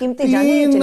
3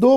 2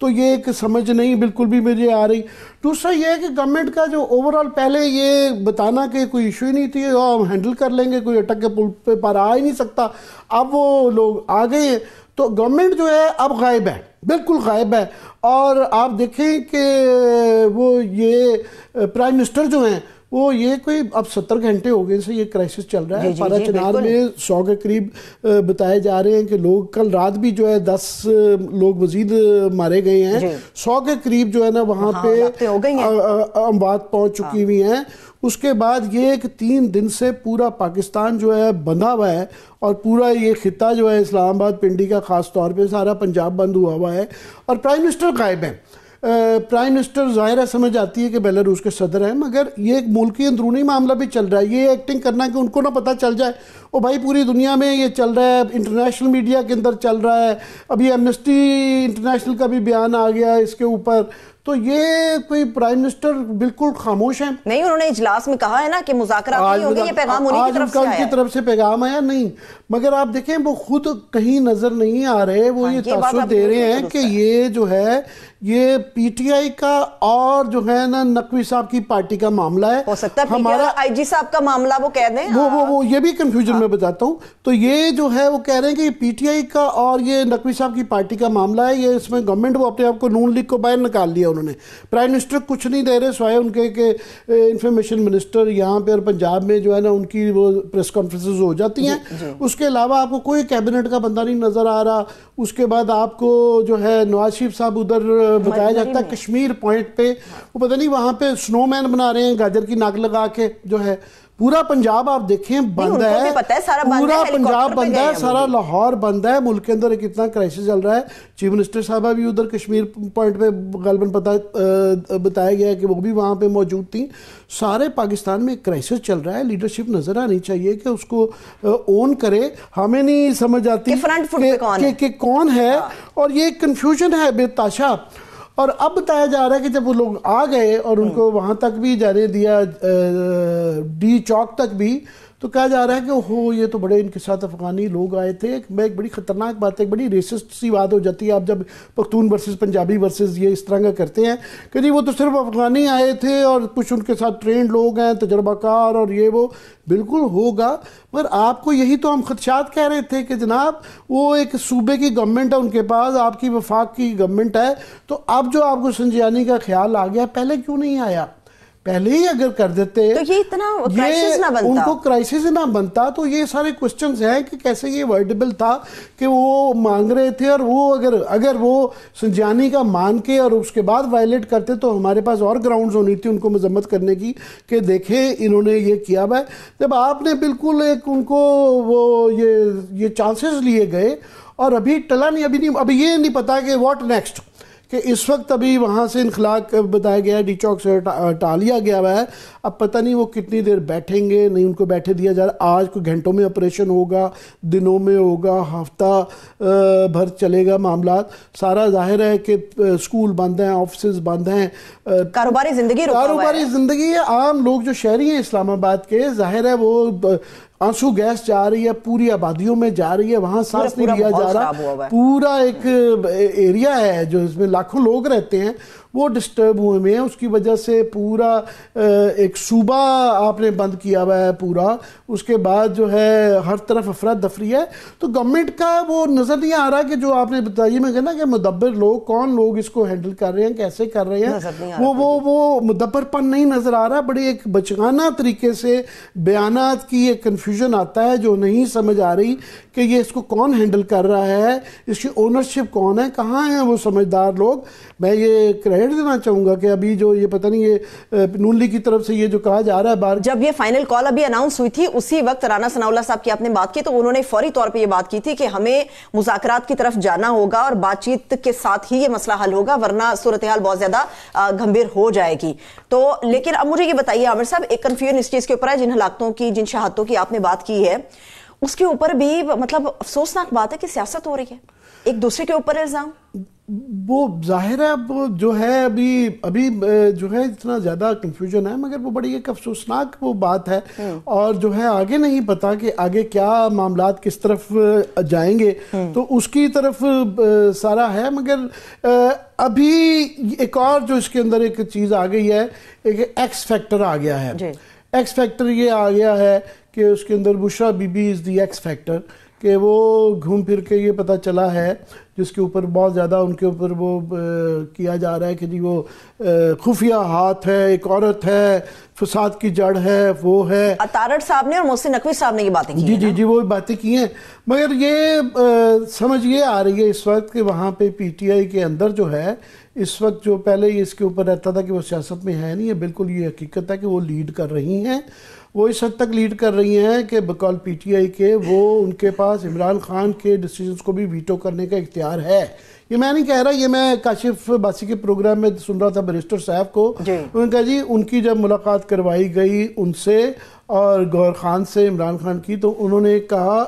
تو یہ ایک سمجھ نہیں بالکل بھی مجھے آ رہی. دوسرا یہ ہے کہ گورنمنٹ کا جو اوور آل پہلے یہ بتانا کہ کوئی ایشو ہی نہیں تھی، ہم ہینڈل کر لیں گے، کوئی اٹک کے پل پہ پر آ ہی نہیں سکتا، اب وہ لوگ آ گئے ہیں. تو گورنمنٹ جو ہے اب غائب ہے، بالکل غائب ہے. اور آپ دیکھیں کہ وہ یہ پرائم منسٹر جو ہیں وہ یہ کوئی اب 70 گھنٹے ہو گئے سے یہ کرائسس چل رہا ہے. پارا چنار میں 100 کے قریب بتائے جا رہے ہیں کہ لوگ، کل رات بھی جو ہے 10 لوگ مزید مارے گئے ہیں. 100 کے قریب جو ہے نا وہاں پہ اموات پہنچ چکی ہوئی ہیں. اس کے بعد یہ کہ 3 دن سے پورا پاکستان جو ہے بندھا ہوا ہے، اور پورا یہ خطہ جو ہے اسلام آباد پنڈی کا خاص طور پہ سارا پنجاب بند ہوا ہے، اور پرائم منسٹر غائب ہیں. پرائم منسٹر ظاہر ہے سمجھ آتی ہے کہ بیلاروس کے صدر ہیں، مگر یہ ایک ملکی اندرونی معاملہ بھی چل رہا ہے. یہ ایکٹنگ کرنا کہ ان کو نہ پتہ چل جائے، او بھائی پوری دنیا میں یہ چل رہا ہے، انٹرنیشنل میڈیا کے اندر چل رہا ہے، ابھی ایمنسٹی انٹرنیشنل کا بھی بیان آ گیا ہے اس کے اوپر. تو یہ کوئی پرائم منسٹر بالکل خاموش ہیں. نہیں، انہوں نے اجلاس میں کہا ہے نا کہ مذاکرات نہیں ہوں گے، یہ پیغام انہی کی طرف سے پیغام آیا نہیں. مگر آپ دیکھیں وہ خود کہیں نظر نہیں آ رہے، وہ یہ تاثر دے رہے ہیں کہ یہ جو ہے یہ پی ٹی آئی کا اور جو ہے نا نقوی صاحب کی پارٹی کا معاملہ ہے. ہو سکتا ہے ہمارا آئی جی صاحب کا معاملہ وہ کہہ دیں. وہ یہ بھی کنفیوژن میں بتاتا ہوں. تو یہ جو ہے وہ کہہ رہے ہیں کہ یہ پی ٹی آئی کا اور یہ نقوی صاحب کی پارٹی کا معاملہ ہے. یہ اس میں گورنمنٹ وہ اپنے آپ کو نون لیگ کو باہر نکال لیا انہوں نے. پرائم منسٹر کچھ نہیں دے رہے سوائے ان کے کہ انفارمیشن منسٹر یہاں پہ اور پنجاب میں جو ہے نا ان کی وہ پریس کانفرنسز ہو جاتی ہیں. اس کے علاوہ آپ کو کوئی کیبنٹ کا بندہ نہیں نظر آ رہا. اس کے بعد آپ کو جو ہے نواز شریف صاحب ادھر بتایا جاتا ہے کشمیر پوائنٹ پہ وہ پتہ نہیں وہاں پہ سنو مین بنا رہے ہیں گاجر کی ناک لگا کے. جو ہے پورا پنجاب آپ دیکھیں بند ہے، پورا پنجاب بند ہے، سارا لاہور بند ہے. ملک کے اندر ایک اتنا کرائسس چل رہا ہے. چیف منسٹر صاحبہ بھی ادھر کشمیر پوائنٹ پہ غالباً بتایا گیا ہے کہ وہ بھی وہاں پہ موجود تھیں. سارے پاکستان میں ایک کرائسس چل رہا ہے. لیڈرشپ نظر آنی چاہیے کہ اس کو اون کرے. ہمیں نہیں سمجھ آتی کہ کون ہے، اور یہ کنفیوژن ہے بے تاشا. اور اب بتایا جا رہا ہے کہ جب وہ لوگ آ گئے اور ان کو وہاں تک بھی جانے دیا، ڈی چوک تک بھی، تو کہا جا رہا ہے کہ یہ تو بڑے ان کے ساتھ افغانی لوگ آئے تھے. ایک بڑی خطرناک بات ہے، ایک بڑی ریسسٹ سی بات ہو جاتی ہے آپ جب پختون ورسز پنجابی ورسز یہ اس طرح کا کرتے ہیں کہ جی وہ تو صرف افغانی آئے تھے اور کچھ ان کے ساتھ ٹرینڈ لوگ ہیں، تجربہ کار، اور یہ وہ بالکل ہوگا. مگر آپ کو یہی تو ہم خدشات کہہ رہے تھے کہ جناب وہ ایک صوبے کی گورنمنٹ ہے ان کے پاس، آپ کی وفاق کی گورنمنٹ ہے. تو اب جو آپ کو سنجیانی کا خیال آ گیا، پہلے کیوں نہیں آیا؟ پہلے ہی اگر کر دیتے تو یہ اتنا کرائسس نہ بنتا، ان کو کرائسس نہ بنتا. تو یہ سارے کوسچنز ہیں کہ کیسے یہ ورڈیبل تھا کہ وہ مانگ رہے تھے، اور وہ اگر وہ سنجیانی کا مان کے اور اس کے بعد وائلیٹ کرتے تو ہمارے پاس اور گراؤنڈز ہونی تھی ان کو مذمت کرنے کی کہ دیکھیں انہوں نے یہ کیا ہوا ہے. جب آپ نے بالکل ایک ان کو وہ یہ چانسز لیے گئے اور ابھی ٹلا نہیں، ابھی یہ نہیں پتا کہ واٹ نیکسٹ، کہ اس وقت ابھی وہاں سے انخلاء بتایا گیا ہے، ڈی چوک سے ہٹا لیا گیا ہوا ہے. اب پتہ نہیں وہ کتنی دیر بیٹھیں گے، نہیں ان کو بیٹھے دیا جا رہا. آج کوئی گھنٹوں میں آپریشن ہوگا، دنوں میں ہوگا، ہفتہ بھر چلے گا معاملات. سارا ظاہر ہے کہ اسکول بند ہیں، آفسز بند ہیں، کاروباری زندگی ہے. عام لوگ جو شہری ہیں اسلام آباد کے، ظاہر ہے وہ آنسو گیس جا رہی ہے، پوری آبادیوں میں جا رہی ہے، وہاں سانس نہیں لیا جا رہا. پورا ایک ایریا ہے جو اس میں لاکھوں لوگ رہتے ہیں، وہ ڈسٹرب ہوئے ہیں. اس کی وجہ سے پورا ایک صوبہ آپ نے بند کیا ہوا ہے پورا. اس کے بعد جو ہے ہر طرف افراتفری ہے. تو گورنمنٹ کا وہ نظر نہیں آ رہا کہ جو آپ نے بتائی میں کہنا کہ مدبر لوگ کون لوگ اس کو ہینڈل کر رہے ہیں، کیسے کر رہے ہیں، وہ مدبر پن نہیں نظر آ رہا. بڑی ایک بچگانہ طریقے سے بیانات کی ایک کنفیوژن آتا ہے جو نہیں سمجھ آ رہی کہ یہ اس کو کون ہینڈل کر رہا ہے، اس کی اونرشپ کون ہے، کہاں ہیں وہ سمجھدار لوگ. میں یہ کریڈٹ دینا چاہوں گا کہ ابھی جو یہ پتہ نہیں یہ نون لیگ کی طرف سے یہ جو کہا جا رہا ہے بار جب یہ فائنل کال ابھی اناؤنس ہوئی تھی اسی وقت رانا ثناء اللہ صاحب کی آپ نے بات کی تو انہوں نے فوری طور پہ یہ بات کی تھی کہ ہمیں مذاکرات کی طرف جانا ہوگا اور بات چیت کے ساتھ ہی یہ مسئلہ حل ہوگا، ورنہ صورتحال بہت زیادہ گھمبیر ہو جائے گی. تو لیکن اب مجھے یہ بتائیے عامر صاحب، ایک کنفیوژن اس چیز کے اوپر ہے، جن ہلاکتوں کی، جن شہادتوں کی آپ نے بات کی ہے، اس کے اوپر بھی مطلب افسوسناک بات ہے کہ سیاست ہو رہی ہے. ایک دوسرے کے اوپر الزام؟ وہ ظاہر ہے اب جو ہے ابھی جو ہے اتنا زیادہ کنفیوژن ہے، مگر وہ بڑی ایک افسوسناک وہ بات ہے، اور جو ہے آگے نہیں پتا کہ آگے کیا معاملات کس طرف جائیں گے، تو اس کی طرف سارا ہے۔ مگر ابھی ایک اور جو اس کے اندر ایک چیز آ گئی ہے، ایک ایکس فیکٹر آ گیا ہے۔ ایکس فیکٹر یہ آ گیا ہے کہ اس کے اندر Bushra Bibi is the X factor, کہ وہ گھوم پھر کے یہ پتہ چلا ہے، جس کے اوپر بہت زیادہ ان کے اوپر وہ کیا جا رہا ہے کہ جی وہ خفیہ ہاتھ ہے، ایک عورت ہے، فساد کی جڑ ہے، وہ ہے۔ تارڑ صاحب نے اور محسن نقوی صاحب نے یہ باتیں کی ہیں۔ جی وہ باتیں کی ہیں، مگر یہ سمجھ یہ آ رہی ہے اس وقت کہ وہاں پہ پی ٹی آئی کے اندر جو ہے اس وقت، جو پہلے اس کے اوپر رہتا تھا کہ وہ سیاست میں ہے نہیں، ہے بالکل یہ حقیقت ہے کہ وہ لیڈ کر رہی ہیں، وہ اس حد تک لیڈ کر رہی ہیں کہ بقول پی ٹی آئی کے وہ ان کے پاس عمران خان کے ڈیسیجنز کو بھی ویٹو کرنے کا اختیار ہے۔ یہ میں نہیں کہہ رہا، یہ میں کاشف باسی کے پروگرام میں سن رہا تھا بیرسٹر صاحب کو، انہوں نے کہا جی ان کی جب ملاقات کروائی گئی ان سے اور گوہر خان سے، عمران خان کی، تو انہوں نے کہا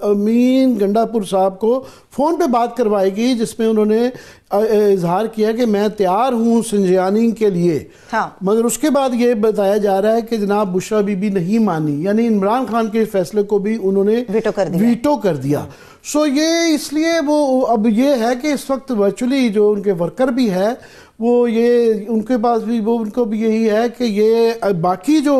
امین گنڈا پور صاحب کو فون پہ بات کروائی گئی، جس میں انہوں نے اظہار کیا کہ میں تیار ہوں سنجیانی کے لیے، مگر اس کے بعد یہ بتایا جا رہا ہے کہ جناب بشرا بی بی نہیں مانی، یعنی عمران خان کے فیصلے کو بھی انہوں نے ویٹو کر دیا۔ سو یہ اس لیے وہ اب یہ ہے کہ اس وقت ورچولی جو ان کے ورکر بھی ہے وہ یہ ان کے پاس بھی وہ ان کو بھی یہی ہے کہ یہ باقی جو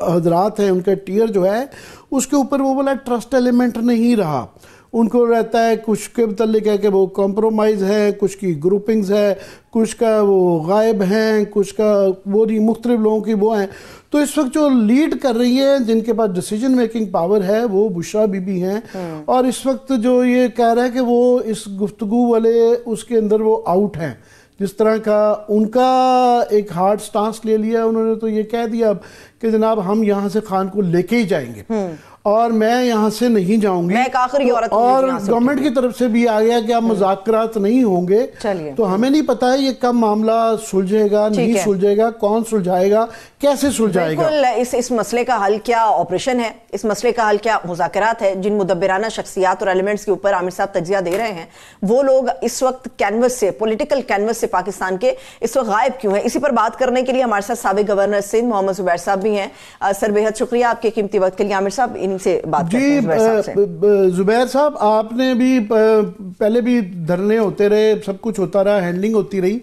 حضرات ہیں ان کا ٹیئر جو ہے اس کے اوپر وہ بولا ٹرسٹ ایلیمنٹ نہیں رہا، ان کو رہتا ہے کچھ کے متعلق ہے کہ وہ کمپرومائز ہے، کچھ کی گروپنگز ہے، کچھ کا وہ غائب ہیں، کچھ کا وہ نہیں، مختلف لوگوں کی وہ ہیں۔ تو اس وقت جو لیڈ کر رہی ہے، جن کے پاس ڈیسیجن میکنگ پاور ہے، وہ بشرا بی بی ہیں، اور اس وقت جو یہ کہہ رہا ہے کہ وہ اس گفتگو والے اس کے اندر وہ آؤٹ ہیں، جس طرح کا ان کا ایک ہارڈ سٹانس لے لیا انہوں نے، تو یہ کہہ دیا کہ جناب ہم یہاں سے خان کو لے کے ہی جائیں گے اور میں یہاں سے نہیں جاؤں گی، اور گورنمنٹ کی طرف سے بھی آ گیا کہ اب مذاکرات نہیں ہوں گے۔ تو ہمیں نہیں پتا ہے یہ کب معاملہ سلجھے گا، نہیں سلجھے گا، کون سلجھائے گا، کیسے سلجھائے گا۔ اس مسئلے کا حل کیا آپریشن ہے، اس مسئلے کا حل کیا مذاکرات ہے؟ جن مدبرانہ شخصیات اور ایلیمنٹس کے اوپر عامر صاحب تجزیہ دے رہے ہیں، وہ لوگ اس وقت کینوس سے، پولیٹیکل کینوس سے پاکستان کے اس وقت غائب کیوں ہیں؟ اسی پر بات کرنے کے لیے ہمارے ساتھ سابق گورنر سندھ محمد زبیر صاحب بھی ہیں۔ سر بے حد شکریہ آپ کے قیمتی وقت کے لیے۔ عامر صاحب ان سے بات کرتے ہیں۔ زبیر صاحب، آپ نے بھی پہلے بھی دھرنے ہوتے رہے، سب کچھ ہوتا رہا، ہینڈلنگ ہوتی رہی،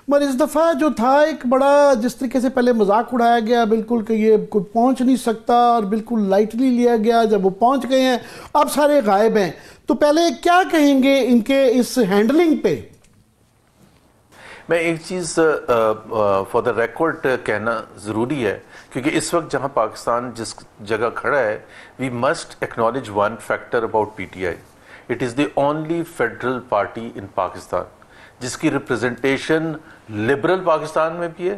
مگر اس دفعہ جو تھا ایک بڑا جس طریقے سے پہلے مذاق اڑایا گیا بالکل کہ یہ کوئی پہنچ نہیں سکتا، اور بالکل لائٹلی لیا گیا، جب وہ پہنچ گئے ہیں اب سارے غائب ہیں، تو پہلے کیا کہیں گے ان کے اس ہینڈلنگ پہ؟ میں ایک چیز فار دا ریکارڈ کہنا ضروری ہے، کیونکہ اس وقت جہاں پاکستان جس جگہ کھڑا ہے، we must acknowledge one factor about P T I, it is the only federal party in Pakistan جس کی ریپرزنٹیشن لبرل پاکستان میں بھی ہے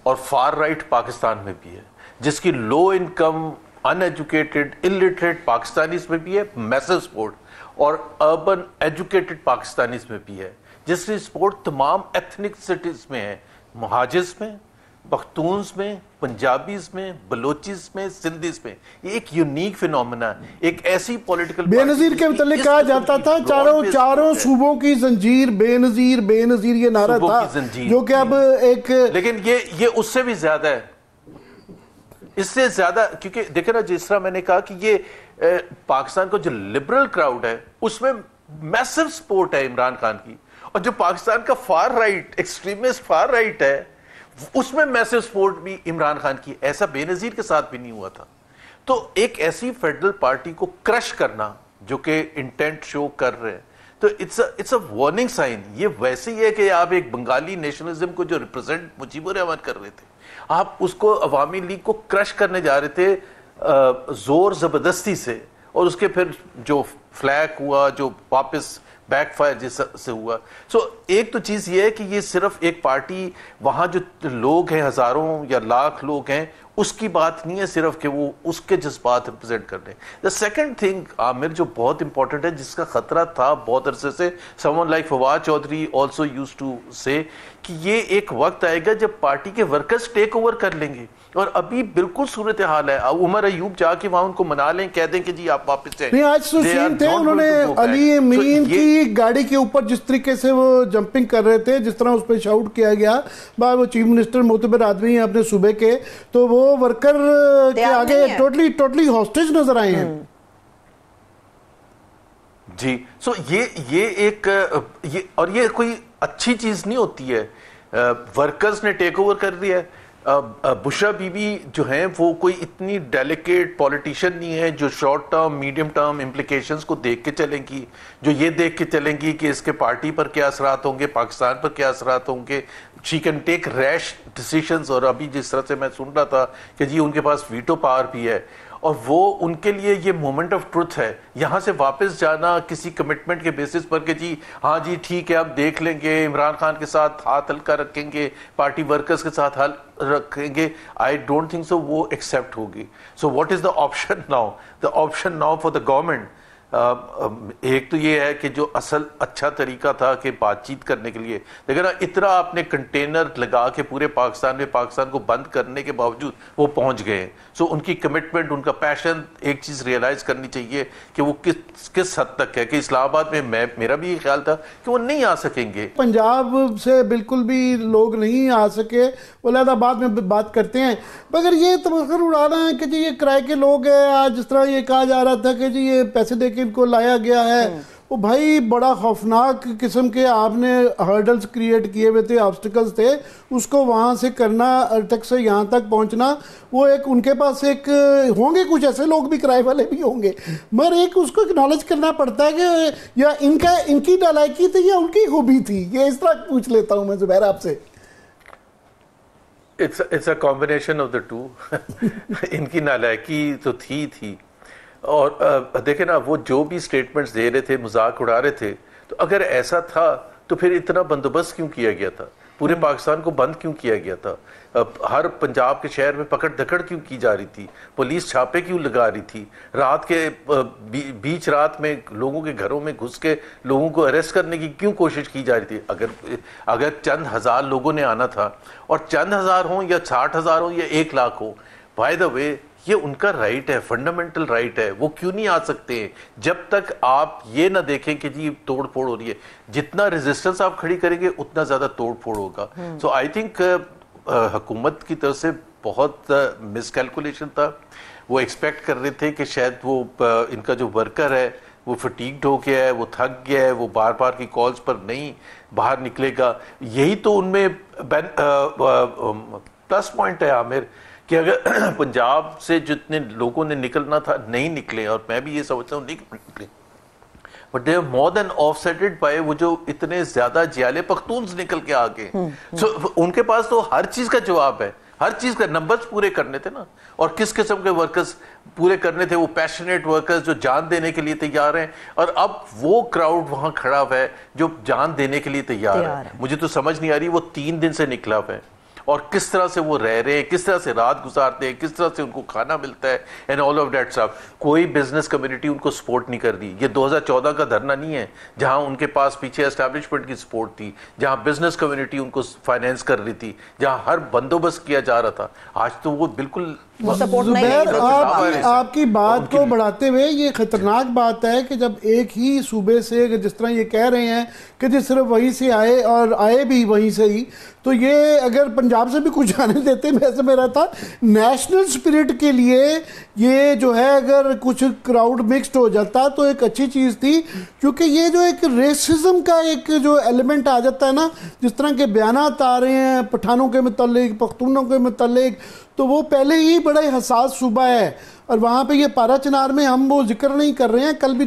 اور فار رائٹ پاکستان میں بھی ہے، جس کی لو انکم ان ایجوکیٹڈ الٹریٹ پاکستانیز میں بھی ہے میسو سپورٹ، اور اربن ایجوکیٹڈ پاکستانیز میں بھی ہے، جس کی سپورٹ تمام ایتھنک سٹیز میں ہے، مہاجرز میں، پختونز میں، پنجابیز میں، بلوچیز میں، سندھیز میں۔ یہ ایک یونیک فینومینا ہے، ایک ایسی پولیٹیکل بے نظیر کے متعلق کہا جاتا تھا چاروں صوبوں کی زنجیر، بے نظیر یہ نعرہ تھا، جو کہ اب ایک، لیکن یہ اس سے بھی زیادہ ہے، اس سے زیادہ، کیونکہ دیکھیں نا جس طرح میں نے کہا کہ یہ پاکستان کو جو لبرل کراؤڈ ہے اس میں میسو سپورٹ ہے عمران خان کی، اور جو پاکستان کا for right extremist for right ہے اس میں میسو سپورٹ بھی عمران خان کی، ایسا بے نظیر کے ساتھ بھی نہیں ہوا تھا۔ تو ایک ایسی فیڈرل پارٹی کو کرش کرنا جو کہ انٹینٹ شو کر رہے ہیں، تو اٹس اے وارننگ سائن۔ یہ ویسے ہی ہے کہ آپ ایک بنگالی نیشنلزم کو جو ریپرزینٹ مجیب الرحمان کر رہے تھے، آپ اس کو عوامی لیگ کو کرش کرنے جا رہے تھے زور زبردستی سے، اور اس کے پھر جو فلیک ہوا، جو واپس بیک فائر جس سے ہوا۔ سو ایک تو چیز یہ ہے کہ یہ صرف ایک پارٹی، وہاں جو لوگ ہیں ہزاروں یا لاکھ لوگ ہیں، اس کی بات نہیں ہے صرف کہ وہ اس کے جذبات ریپرزینٹ کر رہے ہیں. دا سیکنڈ تھنگ عامر جو بہت امپورٹنٹ ہے, جس کا خطرہ تھا بہت عرصے سے, someone like Fawad Chaudhry also used to say کہ یہ ایک وقت آئے گا جب پارٹی کے ورکرز ٹیک اوور کر لیں گے, اور ابھی بالکل صورتحال ہے. عمر ایوب جا کے وہاں ان کو منا لیں, کہہ دیں کہ جی آپ واپس جائیں. آج تو سین تھے, انہوں نے علی امین کی گاڑی کے اوپر جس طریقے سے وہ جمپنگ کر رہے تھے, جس طرح اس پہ شاؤٹ کیا گیا, وہ چیف منسٹر معتبر آدمی ہیں اپنے صوبے کے, تو وہ ورکر کے آگے ٹوٹلی ہاسٹیج نظر آئے ہیں. جی سو یہ ایک اور یہ کوئی اچھی چیز نہیں ہوتی ہے. ورکرز نے ٹیک اوور کر دیا ہے. بشرا بی بی جو ہیں وہ کوئی اتنی ڈیلیکیٹ پولیٹیشین نہیں ہے جو short term medium term implications کو دیکھ کے چلیں گی, جو یہ دیکھ کے چلیں گی کہ اس کے پارٹی پر کیا اثرات ہوں گے, پاکستان پر کیا اثرات ہوں گے. She can take rash decisions. اور ابھی جس طرح سے میں سن رہا تھا کہ جی ان کے پاس ویٹو پاور بھی ہے, اور وہ ان کے لیے یہ مومنٹ آف ٹروتھ ہے. یہاں سے واپس جانا کسی کمٹمنٹ کے بیسس پر کہ جی ہاں جی ٹھیک ہے اب دیکھ لیں گے, عمران خان کے ساتھ ہاتھ ہلکا رکھیں گے, پارٹی ورکرز کے ساتھ ہاتھ رکھیں گے, آئی ڈونٹ تھنک سو وہ ایکسیپٹ ہوگی. So what is the option now? The option now for the government, ایک تو یہ ہے کہ جو اصل اچھا طریقہ تھا کہ بات چیت کرنے کے لیے, لیکن اتنا آپ نے کنٹینر لگا کے پورے پاکستان میں پاکستان کو بند کرنے کے باوجود وہ پہنچ گئے. سو ان کی کمٹمنٹ, ان کا پیشن, ایک چیز ریئلائز کرنی چاہیے کہ وہ کس حد تک ہے. کہ اسلام آباد میں میرا بھی یہ خیال تھا کہ وہ نہیں آ سکیں گے. پنجاب سے بالکل بھی لوگ نہیں آ سکے, ولید آباد میں بات کرتے ہیں. مگر یہ تبصرہ اڑانا ہے کہ جی یہ کرائے کے لوگ ہیں, آج جس طرح یہ کہا جا رہا تھا کہ جی یہ پیسے دے کے ان کو لایا گیا ہے, وہ بھائی بڑا خوفناک قسم کے آپ نے ہرڈلز کریٹ کیے ہوئے تھے, آبسٹیکلز تھے, اس کو وہاں سے کرنا, ارٹک سے یہاں تک پہنچنا, وہ ایک ان کے پاس ایک ہوں گے کچھ ایسے لوگ بھی, کرائے والے بھی ہوں گے, مگر ایک اس کو اکنالج کرنا پڑتا ہے کہ یا ان کی نالائکی تھی یا ان کی خوبی تھی. یہ اس طرح پوچھ لیتا ہوں میں زبیر آپ سے. It's a combination of the two. ان کی نالائکی تو تھی. اور دیکھیں نا, وہ جو بھی سٹیٹمنٹس دے رہے تھے, مذاق اڑا رہے تھے, تو اگر ایسا تھا تو پھر اتنا بندوبست کیوں کیا گیا تھا, پورے پاکستان کو بند کیوں کیا گیا تھا, ہر پنجاب کے شہر میں پکڑ دھکڑ کیوں کی جا رہی تھی, پولیس چھاپے کیوں لگا رہی تھی, رات کے بیچ رات میں لوگوں کے گھروں میں گھس کے لوگوں کو اریسٹ کرنے کی کیوں کوشش کی جا رہی تھی. اگر چند ہزار لوگوں نے آنا تھا, اور چند ہزار ہوں یا 60,000 ہوں یا 1 لاکھ ہو, بائی دا وے یہ ان کا رائٹ ہے, فنڈامنٹل رائٹ ہے, وہ کیوں نہیں آ سکتے ہیں جب تک آپ یہ نہ دیکھیں کہ جی توڑ پھوڑ ہو رہی ہے. جتنا ریزسٹنس آپ کھڑی کریں گے اتنا زیادہ توڑ پھوڑ ہوگا. سو آئی تھنک حکومت کی طرف سے بہت مس کیلکولیشن تھا. وہ ایکسپیکٹ کر رہے تھے کہ شاید وہ ان کا جو ورکر ہے وہ فٹیگڈ ہو گیا ہے, وہ تھک گیا ہے, وہ بار بار کی کالز پر نہیں باہر نکلے گا. یہی تو ان میں پلس پوائنٹ ہے عامر, کہ اگر پنجاب سے جتنے لوگوں نے نکلنا تھا نہیں نکلے, اور میں بھی یہ سمجھتا ہوں نہیں نکلے, but they are more than offsetted by وہ جو اتنے زیادہ جیالے پختونز نکل کے آ گئے. سو ان کے پاس تو ہر چیز کا جواب ہے, ہر چیز کا نمبرز پورے کرنے تھے نا, اور کس قسم کے ورکرز پورے کرنے تھے, وہ پیشنیٹ ورکرز جو جان دینے کے لیے تیار ہیں. اور اب وہ کراؤڈ وہاں کھڑا ہوا ہے جو جان دینے کے لیے تیار ہے. مجھے تو سمجھ نہیں آ رہی وہ 3 دن سے نکلا ہوا ہے, اور کس طرح سے وہ رہ رہے ہیں, کس طرح سے رات گزارتے ہیں, کس طرح سے ان کو کھانا ملتا ہے, and all of that stuff. کوئی بزنس کمیونٹی ان کو سپورٹ نہیں کر رہی. یہ 2014 کا دھرنا نہیں ہے جہاں ان کے پاس پیچھے اسٹیبلشمنٹ کی سپورٹ تھی, جہاں بزنس کمیونٹی ان کو فائنینس کر رہی تھی, جہاں ہر بندوبست کیا جا رہا تھا. آج تو وہ بالکل آپ کی بات کو بڑھاتے ہوئے یہ خطرناک بات ہے کہ جب ایک ہی صوبے سے جس طرح یہ کہہ رہے ہیں کہ جس صرف وہیں سے آئے اور آئے بھی وہیں سے ہی, تو یہ اگر پنجاب سے بھی کچھ آنے دیتے, ویسے میرا تھا نیشنل سپرٹ کے لیے یہ جو ہے اگر کچھ کراؤڈ مکسڈ ہو جاتا تو ایک اچھی چیز تھی. کیونکہ یہ جو ایک ریسزم کا ایک جو ایلیمنٹ آ جاتا ہے نا, جس طرح کے بیانات آ رہے ہیں پٹھانوں کے متعلق, پختونوں کے متعلق, تو وہ پہلے ہی بڑا حساس صوبہ ہے. اور وہاں پہ یہ پارا چنار میں ہم وہ ذکر نہیں کر رہے ہیں, کل بھی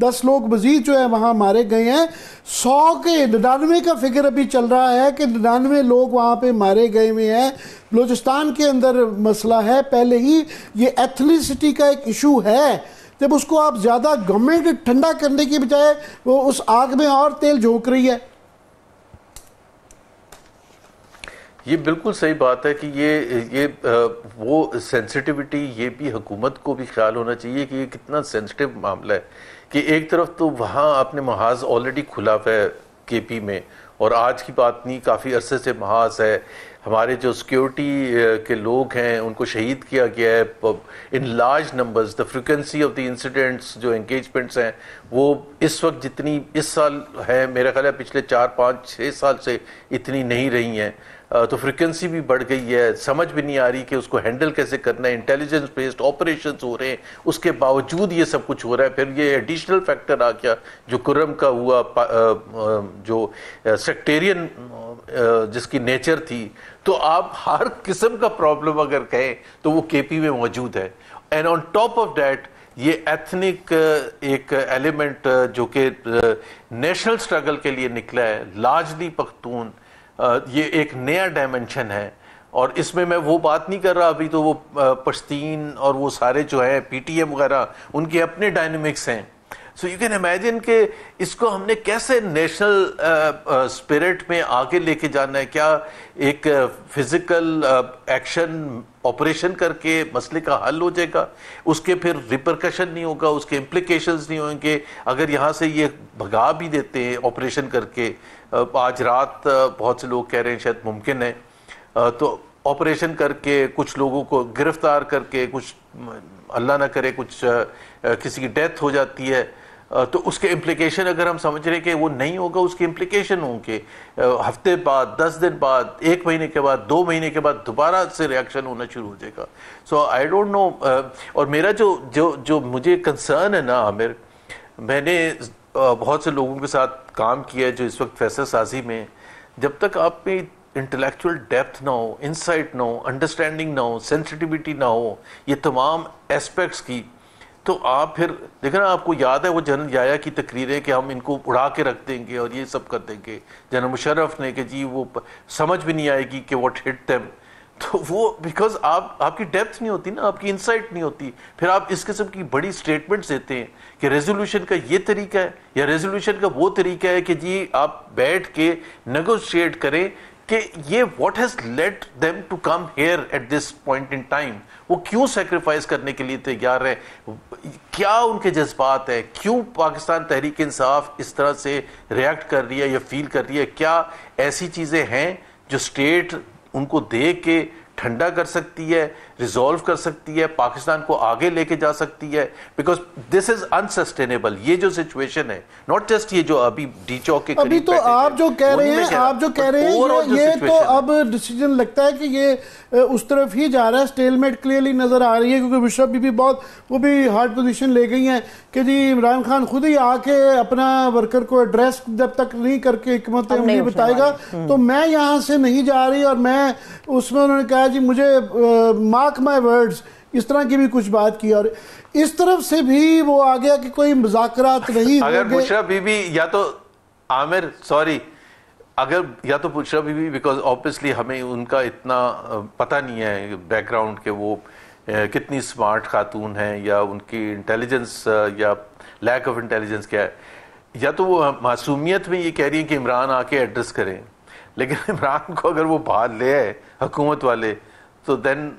10 لوگ مزید جو ہے وہاں مارے گئے ہیں. 100 کے 99 کا فگر ابھی چل رہا ہے کہ 99 لوگ وہاں پہ مارے گئے ہوئے ہیں. بلوچستان کے اندر مسئلہ ہے, پہلے ہی یہ ایتھنیسٹی کا ایک ایشو ہے. جب اس کو آپ زیادہ گورنمنٹ ٹھنڈا کرنے کی بجائے وہ اس آگ میں اور تیل جھونک رہی ہے. یہ بالکل صحیح بات ہے کہ یہ وہ سینسٹیوٹی یہ بھی حکومت کو بھی خیال ہونا چاہیے کہ یہ کتنا سینسٹیو معاملہ ہے کہ ایک طرف تو وہاں اپنے محاذ آلریڈی کھلا ہوا ہے کے پی میں، اور آج کی بات نہیں، کافی عرصے سے محاذ ہے. ہمارے جو سیکیورٹی کے لوگ ہیں ان کو شہید کیا گیا ہے ان large numbers. The frequency of the incidents جو انگیجمنٹس ہیں وہ اس وقت جتنی اس سال ہے، میرا خیال ہے پچھلے 4 5 6 سال سے اتنی نہیں رہی ہیں. تو فریکوینسی بھی بڑھ گئی ہے، سمجھ بھی نہیں آ رہی کہ اس کو ہینڈل کیسے کرنا ہے. انٹیلیجنس بیسڈ آپریشنز ہو رہے ہیں، اس کے باوجود یہ سب کچھ ہو رہا ہے. پھر یہ ایڈیشنل فیکٹر آ گیا جو کرم کا ہوا، جو سیکٹیرین جس کی نیچر تھی. تو آپ ہر قسم کا پرابلم اگر کہیں تو وہ کے پی میں موجود ہے. And on top of that یہ ایتھنک ایک ایلیمنٹ جو کہ نیشنل سٹرگل کے لیے نکلا ہے، لارجلی پختون، یہ ایک نیا ڈائمنشن ہے. اور اس میں وہ بات نہیں کر رہا ابھی تو وہ پشتین اور وہ سارے جو ہیں پی ٹی ایم وغیرہ ان کے اپنے ڈائنمکس ہیں. سو یو کین امیجن کہ اس کو ہم نے کیسے نیشنل اسپرٹ میں آگے لے کے جانا ہے. کیا ایک فزیکل ایکشن آپریشن کر کے مسئلے کا حل ہو جائے گا؟ اس کے پھر ریپرکشن نہیں ہوگا، اس کے امپلیکیشنز نہیں ہوں گے. اگر یہاں سے یہ بھگا بھی دیتے ہیں آپریشن کر کے، آج رات بہت سے لوگ کہہ رہے ہیں شاید ممکن ہے، تو آپریشن کر کے کچھ لوگوں کو گرفتار کر کے کچھ اللہ نہ کرے کچھ کسی کی ڈیتھ ہو جاتی ہے، تو اس کے امپلیکیشن اگر ہم سمجھ رہے کہ وہ نہیں ہوگا، اس کے امپلیکیشن ہوں کہ ہفتے بعد، 10 دن بعد، 1 مہینے کے بعد، 2 مہینے کے بعد دوبارہ سے ریاکشن ہونا شروع ہو جائے گا. سو آئی ڈونٹ نو. اور میرا جو مجھے کنسرن ہے نا عامر، میں نے بہت سے لوگوں کے ساتھ کام کیا ہے جو اس وقت فیصلہ سازی میں، جب تک آپ میں انٹلیکچوئل ڈیپتھ نہ ہو، انسائٹ نہ ہو، انڈرسٹینڈنگ نہ ہو، سینسٹیوٹی نہ ہو یہ تمام ایسپیکٹس کی، تو آپ پھر دیکھیں نا، آپ کو یاد ہے وہ جنرل یایا کی تقریریں کہ ہم ان کو اڑا کے رکھ دیں گے اور یہ سب کر دیں گے. جنرل مشرف نے کہ جی وہ سمجھ بھی نہیں آئے گی کہ واٹ ہٹ دیم. تو وہ بیکاز آپ کی ڈیپتھ نہیں ہوتی نا، آپ کی انسائٹ نہیں ہوتی. پھر آپ اس قسم کی بڑی سٹیٹمنٹس دیتے ہیں کہ ریزولوشن کا یہ طریقہ ہے یا ریزولوشن کا وہ طریقہ ہے کہ جی آپ بیٹھ کے نیگوشیٹ کریں کہ یہ what has led them to come here at this point in time. وہ کیوں سیکریفائز کرنے کے لیے تیار ہیں، کیا ان کے جذبات ہیں، کیوں پاکستان تحریک انصاف اس طرح سے ریئیکٹ کر رہی ہے یا فیل کر رہی ہے. کیا ایسی چیزیں ہیں جو اسٹیٹ ان کو دیکھ کے ٹھنڈا کر سکتی ہے، ریزالو کر سکتی ہے، پاکستان کو آگے لے کے جا سکتی ہے؟ Because this is unsustainable. یہ جو سچویشن ہے، ناٹ جسٹ یہ جو ابھی ڈی چوک کے ابھی تو آپ جو کہہ رہے ہیں یہ تو اب ڈیسیجن لگتا ہے کہ یہ اس طرف ہی جا رہا ہے. سٹیلمیٹ کلیئرلی نظر آ رہی ہے کیونکہ بشرا بی بی بہت وہ بھی ہارڈ پوزیشن لے گئی ہیں کہ جی عمران خان خود ہی آ کے اپنا ورکر کو ایڈریس جب تک نہیں کر کے حکمت عملی بتائے گا تو میں یہاں سے نہیں جا رہی. اور میں اس میں انہوں نے کہا جی مجھے مارک مائی ورڈز، اس طرح کی بھی کچھ بات کی. اور اس طرف سے بھی وہ آ گیا کہ کوئی مذاکرات نہیں اگر بشرا بی بی یا تو عامر اگر یا تو بشرا بی بی، بیکاز آبویسلی ہمیں ان کا اتنا پتہ نہیں ہے بیک گراؤنڈ کہ وہ کتنی سمارٹ خاتون ہیں یا ان کی انٹیلیجنس یا لیک آف انٹیلیجنس کیا ہے، یا تو وہ معصومیت میں یہ کہہ رہی ہیں کہ عمران آ کے ایڈریس کریں. لیکن عمران کو اگر وہ باہر لے آئے حکومت والے تو then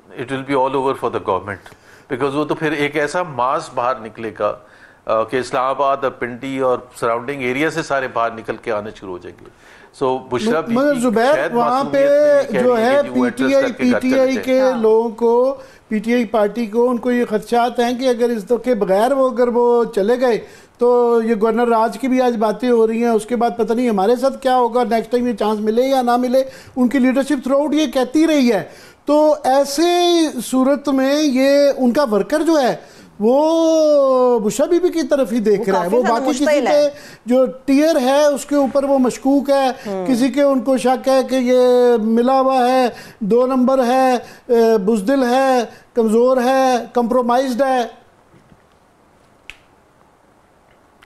it will be all over for the government, because وہ تو پھر ایک ایسا ماس باہر نکلے گا کہ اسلام آباد اور پنڈی اور سراؤنڈنگ ایریا سے سارے باہر نکل کے آنے شروع ہو جائیں گے. سو بشرا مگر زبیر وہاں پہ جو ہے پی ٹی آئی کے لوگوں کو، پی ٹی آئی پارٹی کو، ان کو یہ خدشات ہیں کہ اگر اس کے بغیر اگر وہ چلے گئے تو یہ گورنر راج کی بھی آج باتیں ہو رہی ہیں، اس کے بعد پتہ نہیں ہمارے ساتھ کیا ہوگا، نیکسٹ ٹائم یہ چانس ملے یا نہ ملے. ان کی لیڈرشپ تھرو آؤٹ یہ کہتی رہی ہے. تو ایسے صورت میں یہ ان کا ورکر جو ہے وہ بشرا بی بی کی طرف ہی دیکھ رہا ہے. وہ باقی کسی پہ جو ٹیئر ہے اس کے اوپر وہ مشکوک ہے، کسی کے ان کو شک ہے کہ یہ ملا ہوا ہے، 2 نمبر ہے، بزدل ہے، کمزور ہے، کمپرومائزڈ ہے.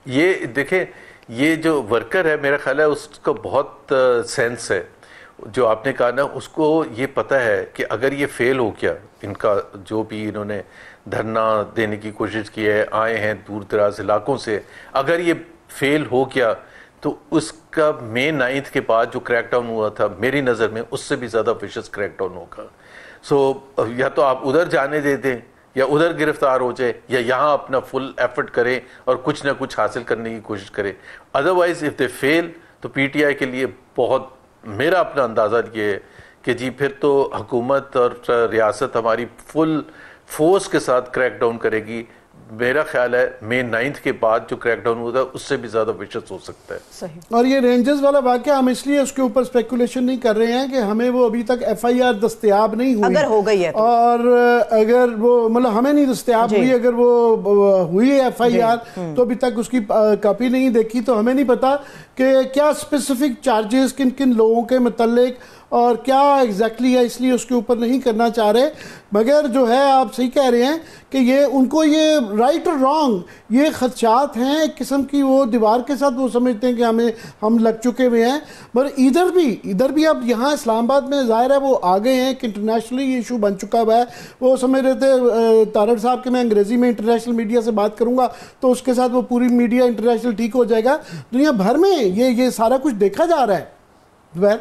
یہ دیکھیں یہ جو ورکر ہے میرا خیال ہے اس کو بہت سینس ہے. جو آپ نے کہا نا اس کو یہ پتہ ہے کہ اگر یہ فیل ہو گیا، ان کا جو بھی انہوں نے دھرنا دینے کی کوشش کی ہے، آئے ہیں دور دراز علاقوں سے، اگر یہ فیل ہو گیا تو اس کا مئی 9 کے بعد جو کریک ڈاؤن ہوا تھا میری نظر میں اس سے بھی زیادہ ویشس کریک ڈاؤن ہوگا. سو یا تو آپ ادھر جانے دے دیں یا ادھر گرفتار ہو جائے یا یہاں اپنا فل ایفرٹ کریں اور کچھ نہ کچھ حاصل کرنے کی کوشش کریں. ادروائز اف دے فیل تو پی ٹی آئی کے لیے بہت, میرا اپنا اندازہ یہ ہے کہ جی پھر تو حکومت اور ریاست ہماری فل فورس کے ساتھ کریک ڈاؤن کرے گی. میرا خیال ہے مئی 9 کے بعد جو کریک ڈاؤن ہوتا ہے اس سے بھی زیادہ ویشس ہو سکتا ہے. صحیح. اور یہ رینجرز والا واقعہ ہم اس لیے اس کے اوپر سپیکولیشن نہیں کر رہے ہیں کہ ہمیں وہ ابھی تک ایف آئی آر دستیاب نہیں ہوئی, اگر ہو گئی ہے اور اگر وہ مطلب ہمیں نہیں دستیاب ہوئی, اگر وہ ہوئی ہے ایف آئی آر تو ابھی تک اس کی کاپی نہیں دیکھی, تو ہمیں نہیں پتا کہ کیا اسپیسیفک چارجز کن کن لوگوں کے متعلق اور کیا ایگزیکٹلی ہے, اس لیے اس کے اوپر نہیں کرنا چاہ رہے. مگر جو ہے آپ صحیح کہہ رہے ہیں کہ یہ ان کو یہ رائٹ اور رانگ یہ خدشات ہیں ایک قسم کی, وہ دیوار کے ساتھ وہ سمجھتے ہیں کہ ہم لگ چکے ہوئے ہیں. مگر ادھر بھی اب یہاں اسلام آباد میں ظاہر ہے وہ آگے ہیں کہ انٹرنیشنلی یہ ایشو بن چکا ہوا ہے. وہ سمجھ رہے تھے طارق صاحب کہ میں انگریزی میں انٹرنیشنل میڈیا سے بات کروں گا تو اس کے ساتھ وہ پوری میڈیا انٹرنیشنل ٹھیک ہو جائے گا. دنیا بھر میں یہ سارا کچھ دیکھا جا رہا ہے,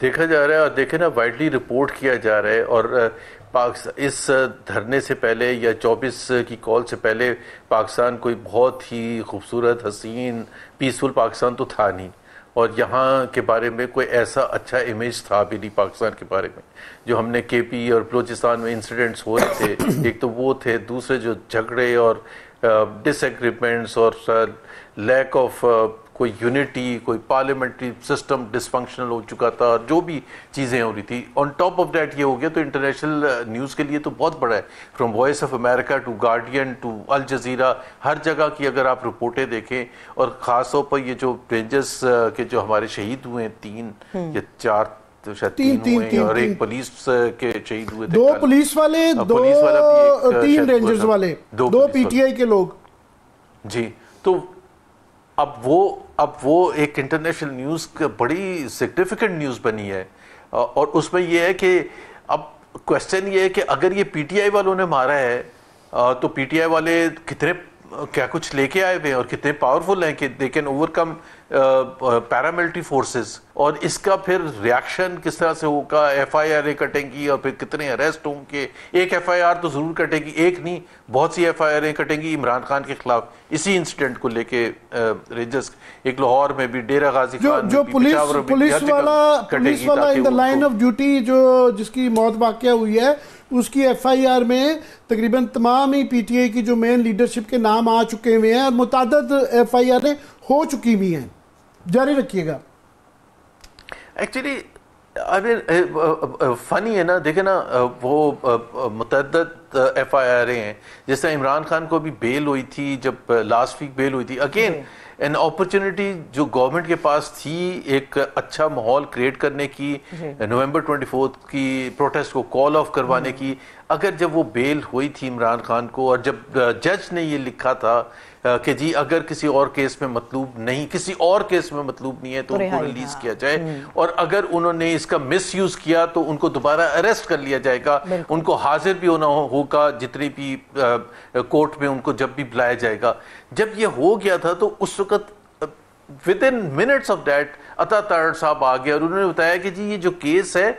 دیکھا جا رہا ہے اور دیکھیں نا وائڈلی رپورٹ کیا جا رہا ہے. اور اس دھرنے سے پہلے یا 24 کی کال سے پہلے پاکستان کوئی بہت ہی خوبصورت حسین پیسفل پاکستان تو تھا نہیں, اور یہاں کے بارے میں کوئی ایسا اچھا امیج تھا بھی نہیں پاکستان کے بارے میں. جو ہم نے کے پی اور بلوچستان میں انسیڈنٹس ہو رہے تھے, ایک تو وہ تھے, دوسرے جو جھگڑے اور ڈس ایگریمنٹس اور لیک آف کوئی یونٹی, کوئی پارلیمنٹری سسٹم ڈس فنکشنل ہو چکا تھا, اور جو بھی چیزیں ہو رہی تھی آن ٹاپ آف دیٹ یہ ہو گیا. تو انٹرنیشنل نیوز کے لیے تو بہت بڑا ہے, from Voice of America to Guardian to Al Jazeera, ہر جگہ کی اگر آپ رپورٹیں دیکھیں. اور خاص طور پر یہ جو رینجرز کے جو ہمارے شہید ہوئے ہیں 3 یا 4 شاید 3 ہوئے, اور ایک پولیس کے شہید ہوئے تھے, 2 پولیس والے, 3 رینجرز والے, 2 پی ٹی آئی کے لوگ. جی, تو اب وہ ایک انٹرنیشنل نیوز بڑی سگنیفیکنٹ نیوز بنی ہے. اور اس میں یہ ہے کہ اب کوشچن یہ ہے کہ اگر یہ پی ٹی آئی والوں نے مارا ہے تو پی ٹی آئی والے کتنے کیا کچھ لے کے آئے ہوئے اور کتنے پاورفل ہیں کہ they can over come paramilitary forces. اور اس کا پھر ریاکشن کس طرح سے ہوگا, ایف آئی آر کٹیں گی اور پھر کتنے اریسٹ ہوں گے. ایک ایف آئی آر تو ضرور کٹے گی, ایک نہیں بہت سی ایف آئی آر کٹیں گی عمران خان کے خلاف اسی انسیڈنٹ کو لے کے. رینجرز ایک لاہور میں بھی, ڈیرہ غازی خان جو پولیس والا ان دا لائن آف ڈیوٹی جس کی موت واقعہ ہوئی ہے, اس کی ایف آئی آر میں تقریباً تمام ہی پی ٹی آئی کی جو مین لیڈرشپ کے نام آ چکے ہوئے ہیں, اور متعدد ایف آئی آر ہو چکی بھی ہیں. جاری رکھیے گا. ایکچولی فنی ہے نا, دیکھیں نا وہ متعدد ایف آئی آر ہیں. جس طرح عمران خان کو بھی بیل ہوئی تھی, جب لاسٹ ویک بیل ہوئی تھی, اگین این اپرچونٹی جو گورنمنٹ کے پاس تھی ایک اچھا ماحول کریٹ کرنے کی, نومبر 24 کی پروٹیسٹ کو کال آف کروانے کی. اگر جب وہ بیل ہوئی تھی عمران خان کو, اور جب جج نے یہ لکھا تھا کہ جی اگر کسی اور کیس میں مطلوب نہیں ہے تو ان کو ریلیز کیا جائے, اور اگر انہوں نے اس کا مس یوز کیا تو ان کو دوبارہ اریسٹ کر لیا جائے گا, ان کو حاضر بھی ہونا ہوگا جتنی بھی کورٹ میں ان کو جب بھی بلایا جائے گا. جب یہ ہو گیا تھا تو اس وقت with in minutes of that عطا طارق صاحب آ گیا اور انہوں نے بتایا کہ جی یہ جو کیس ہے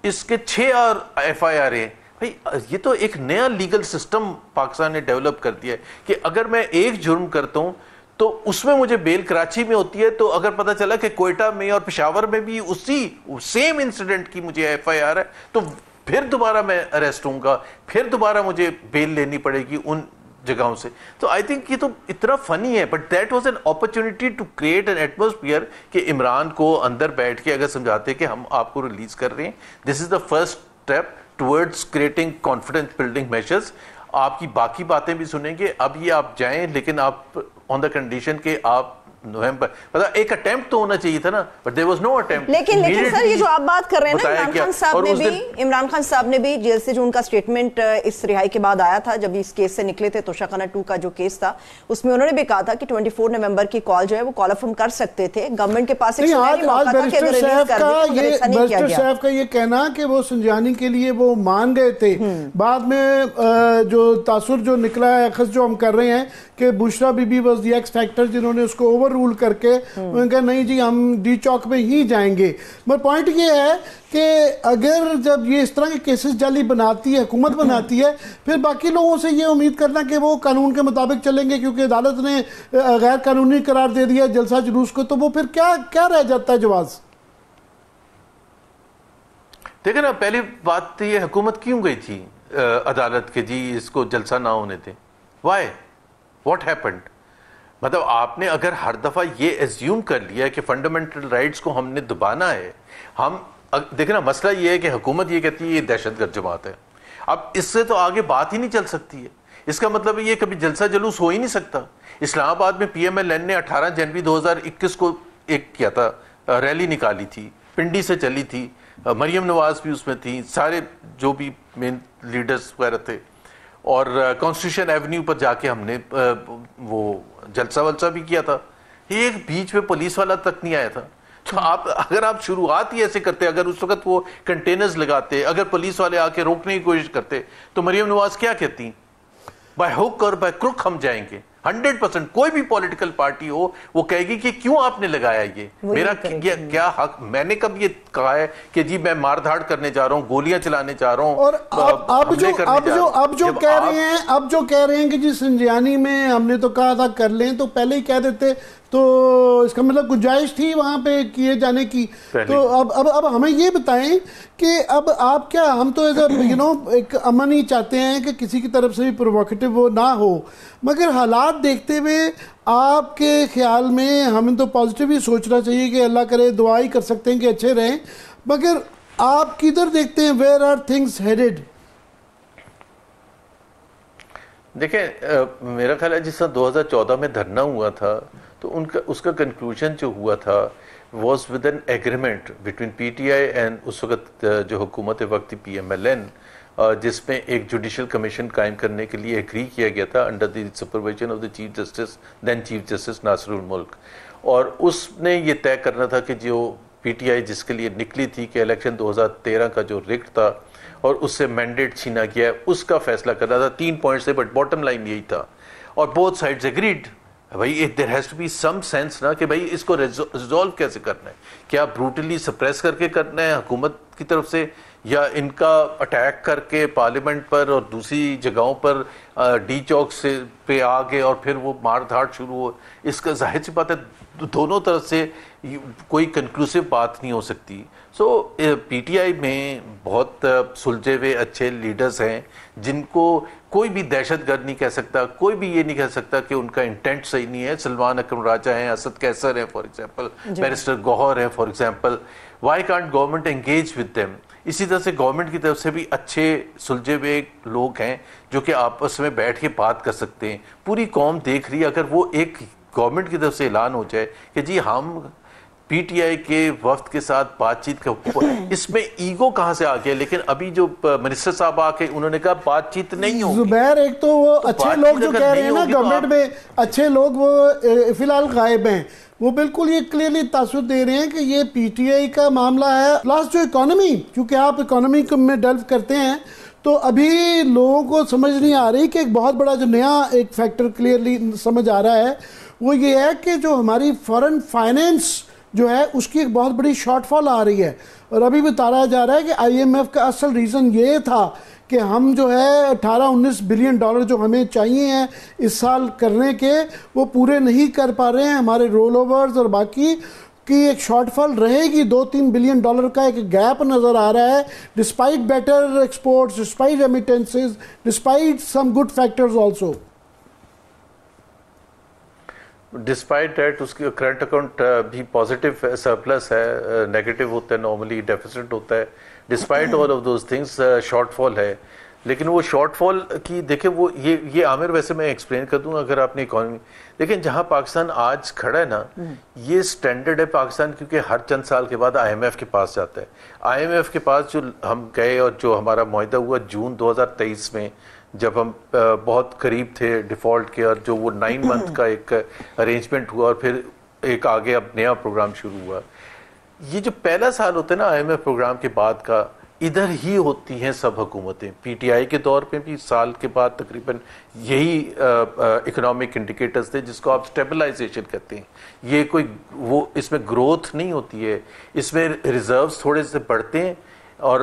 اس کے 6 اور ایف آئی آر ہیں. بھائی یہ تو ایک نیا لیگل سسٹم پاکستان نے ڈیولپ کر دیا ہے کہ اگر میں ایک جرم کرتا ہوں تو اس میں مجھے بیل کراچی میں ہوتی ہے, تو اگر پتہ چلا کہ کوئٹہ میں اور پشاور میں بھی اسی سیم انسیڈنٹ کی مجھے ایف آئی آر ہے تو پھر دوبارہ میں اریسٹ ہوں گا, پھر دوبارہ مجھے بیل لینی پڑے گی ان جگہوں سے. تو آئی تھنک یہ تو اتنا فنی ہے, but that was an opportunity to create an atmosphere کہ عمران کو اندر بیٹھ کے اگر سمجھاتے کہ ہم آپ کو ریلیز کر رہے ہیں, this is the first step towards creating confidence building measures. آپ کی باقی باتیں بھی سنیں گے, اب یہ آپ جائیں لیکن آپ آن دا کنڈیشن کہ آپ نومبر, مطلب ایک اٹیمپٹ تو ہونا چاہیے تھا نا, but there was no attempt. لیکن سر یہ جو آپ بات کر رہے ہیں نا, عمران خان صاحب نے بھی جیل سے جو ان کا سٹیٹمنٹ اس رہائی کے بعد آیا تھا, جب اس کیس سے نکلے تھے توشہ خانہ 2 کا جو کیس تھا, اس میں انہوں نے بھی کہا تھا کہ 24 نومبر کی کال جو ہے وہ کال اف ہم کر سکتے تھے, گورنمنٹ کے پاس ایک سنہری موقع تھا کہ ریلیز کر دیں, مگر ایسا نہیں کیا گیا. صاحب کا یہ کہنا کہ وہ سنجانی کے لیے وہ مان گئے تھے, بعد میں جو تاثر جو نکلا ہے اخذ جو ہم کر رہے ہیں کہ Bushra Bibi was the X factor, جنہوں نے اس کو اوور رول کر کے انہوں نے کہا نہیں جی ہم ڈی چوک میں ہی جائیں گے. مگر پوائنٹ یہ ہے کہ اگر جب یہ اس طرح کے کیسز جعلی بناتی ہے حکومت بناتی ہے, پھر باقی لوگوں سے یہ امید کرنا کہ وہ قانون کے مطابق چلیں گے کیونکہ عدالت نے غیر قانونی قرار دے دیا جلسہ جلوس کو, تو وہ پھر کیا رہ جاتا ہے جواز؟ دیکھیں نا, پہلی بات تو یہ حکومت کیوں گئی تھی عدالت کے جی اس کو جلسہ نہ ہونے تھے, وائی, واٹ ہیپنڈ؟ مطلب آپ نے اگر ہر دفعہ یہ ایزیوم کر لیا کہ فنڈامنٹل رائٹس کو ہم نے دبانا ہے, ہم دیکھیں نا مسئلہ یہ ہے کہ حکومت یہ کہتی ہے یہ دہشت گرد جماعت ہے, اب اس سے تو آگے بات ہی نہیں چل سکتی ہے. اس کا مطلب یہ کبھی جلسہ جلوس ہو ہی نہیں سکتا. اسلام آباد میں پی ایم ایل این نے 18 جنوری 2021 کو ایک کیا تھا, ریلی نکالی تھی, پنڈی سے چلی تھی, مریم نواز بھی اس میں تھی, سارے جو بھی مین لیڈرز وغیرہ تھے, اور کانسٹیٹیوشن ایونیو پر جا کے ہم نے وہ جلسہ ولسہ بھی کیا تھا. ایک بیچ میں پولیس والا تک نہیں آیا تھا. تو اگر آپ شروعات ہی ایسے کرتے, اگر اس وقت وہ کنٹینرز لگاتے, اگر پولیس والے آ کے روکنے کی کوشش کرتے, تو مریم نواز کیا کہتی, بائی ہک اور بائی کروک ہم جائیں گے. 100% کوئی بھی پولیٹیکل پارٹی ہو وہ کہے گی کہ کیوں آپ نے لگایا یہ, میرا کیا حق, میں نے کب یہ کہا ہے کہ جی میں مار دھاڑ کرنے جا رہا ہوں, گولیاں چلانے جا رہا ہوں. اور اب جو کہہ رہے ہیں کہ جی سنجیانی میں ہم نے تو کہا تھا کر لیں, تو پہلے ہی کہہ دیتے تو اس کا مطلب گنجائش تھی وہاں پہ کیے جانے کی. تو اب ہمیں یہ بتائیں کہ اب آپ کیا, ہم تو ایک امن ہی چاہتے ہیں کہ کسی کی طرف سے بھی پرووکیٹو وہ نہ ہو, مگر حالات دیکھتے ہوئے آپ کے خیال میں ہمیں تو پازیٹیو ہی سوچنا چاہیے کہ اللہ کرے, دعا ہی کر سکتے ہیں کہ اچھے رہیں, مگر آپ کدھر دیکھتے ہیں, ویئر آر تھنگز ہیڈڈ؟ دیکھیں میرا خیال ہے جس طرح 2014 میں دھرنا ہوا تھا تو اس کا کنکلوژن جو ہوا تھا was with an agreement between P T I and اس وقت جو حکومت وقت تھی پی ایم ایل این, جس میں ایک جوڈیشل کمیشن قائم کرنے کے لیے ایگری کیا گیا تھا under the supervision of the chief justice, then chief justice Nasir ul Mulk. اور اس نے یہ طے کرنا تھا کہ جو پی ٹی آئی جس کے لیے نکلی تھی کہ الیکشن 2013 کا جو رگڈ تھا اور اس سے مینڈیٹ چھینا گیا ہے, اس کا فیصلہ کرنا تھا 3 پوائنٹ سے, بٹ باٹم لائن یہی تھا. اور بوتھ سائڈز ایگریڈ. بھائی there has to be some sense نا کہ بھائی اس کو ریزالو کیسے کرنا ہے, کیا بروٹلی سپریس کر کے کرنا ہے حکومت کی طرف سے, یا ان کا اٹیک کر کے پارلیمنٹ پر اور دوسری جگہوں پر ڈی چوک سے پہ آگے اور پھر وہ مار دھاڑ شروع ہو. اس کا ظاہر سی بات ہے دونوں طرف سے کوئی کنکلوسیو بات نہیں ہو سکتی. سو پی ٹی آئی میں بہت سلجھے ہوئے اچھے لیڈرز ہیں جن کو کوئی بھی دہشت گرد نہیں کہہ سکتا, کوئی بھی یہ نہیں کہہ سکتا کہ ان کا انٹینٹ صحیح نہیں ہے. سلمان اکرم راجہ ہیں, اسد کیسر ہیں فار ایگزامپل, بیرسٹر گوہر ہیں for example. Why can't government engage with them? اسی طرح سے گورنمنٹ کی طرف سے بھی اچھے سلجھے ہوئے لوگ ہیں جو کہ آپس میں بیٹھ کے بات کر سکتے ہیں. پوری قوم دیکھ رہی ہے, اگر وہ ایک گورنمنٹ کی طرف سے اعلان ہو جائے کہ جی ہم پی ٹی آئی کے وفد کے ساتھ بات چیت کا, اس میں ایگو کہاں سے آ گیا. لیکن ابھی جو منسٹر صاحب آ کے انہوں نے کہا بات چیت نہیں ہوگی. زبیر, ایک تو وہ اچھے لوگ جو کہہ رہے ہیں نا گورنمنٹ میں اچھے لوگ وہ فی الحال غائب ہیں, وہ بالکل یہ کلیئرلی تاثر دے رہے ہیں کہ یہ پی ٹی آئی کا معاملہ ہے. پلس جو اکانومی, کیونکہ آپ اکانومی میں ڈیولپ کرتے ہیں, تو ابھی لوگوں کو سمجھ نہیں آ رہی کہ ایک بہت بڑا جو نیا ایک فیکٹر کلیئرلی سمجھ آ رہا ہے وہ یہ ہے کہ جو ہماری فارن فائنینس جو ہے اس کی ایک بہت بڑی شارٹ فال آ رہی ہے. اور ابھی بتایا جا رہا ہے کہ آئی ایم ایف کا اصل ریزن یہ تھا کہ ہم جو ہے 18-19 بلین ڈالر جو ہمیں چاہیے ہیں اس سال کرنے کے, وہ پورے نہیں کر پا رہے ہیں. ہمارے رول اوورز اور باقی کی ایک شارٹ فال رہے گی, 2-3 بلین ڈالر کا ایک گیپ نظر آ رہا ہے, despite better exports, despite remittances, despite some good factors also. Despite that اس کی کرنٹ اکاؤنٹ بھی پازیٹیو سرپلس ہے, نیگیٹو ہوتا ہے نارملی, ڈیفیسٹ ہوتا ہے. Despite all of those things short fall ہے. لیکن وہ شارٹ فال کی دیکھیں وہ یہ عامر ویسے میں ایکسپلین کر دوں اگر آپ نے اکانومی دیکھیں جہاں پاکستان آج کھڑا ہے نا یہ سٹینڈرڈ ہے پاکستان کیونکہ ہر چند سال کے بعد آئی ایم ایف کے پاس جاتا ہے. آئی ایم ایف کے پاس جو ہم گئے اور جو ہمارا معاہدہ ہوا جون 2023 میں جب ہم بہت قریب تھے ڈیفالٹ کے اور جو وہ 9 منتھ کا ایک ارینجمنٹ ہوا اور پھر ایک آگے اب نیا پروگرام شروع ہوا. یہ جو پہلا سال ہوتا ہے نا آئی ایم ایف پروگرام کے بعد کا ادھر ہی ہوتی ہیں سب حکومتیں. پی ٹی آئی کے دور پہ بھی سال کے بعد تقریباً یہی اکنامک انڈیکیٹرز تھے جس کو آپ اسٹیبلائزیشن کہتے ہیں. یہ کوئی وہ اس میں گروتھ نہیں ہوتی ہے, اس میں ریزروز تھوڑے سے بڑھتے ہیں اور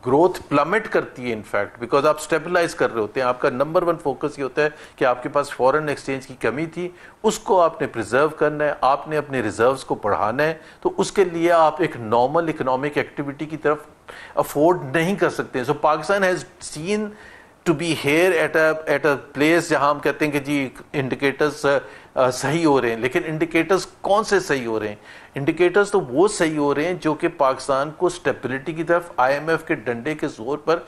گروتھ پلمٹ کرتی ہے انفیکٹ بیکاز آپ اسٹیبلائز کر رہے ہوتے ہیں. آپ کا نمبر 1 فوکس یہ ہوتا ہے کہ آپ کے پاس فورن ایکسچینج کی کمی تھی, اس کو آپ نے پریزرو کرنا ہے, آپ نے اپنے ریزروز کو بڑھانا ہے. تو اس کے لیے آپ ایک نارمل اکنامک ایکٹیویٹی کی طرف افورڈ نہیں کر سکتے. So Pakistan has seen to be here at a place جہاں ہم کہتے ہیں کہ جی انڈیکیٹرز صحیح ہو رہے ہیں, لیکن انڈیکیٹرز کون سے صحیح ہو رہے ہیں؟ انڈیکیٹرز تو وہ صحیح ہو رہے ہیں جو کہ پاکستان کو اسٹیبلٹی کی طرف آئی ایم ایف کے ڈنڈے کے زور پر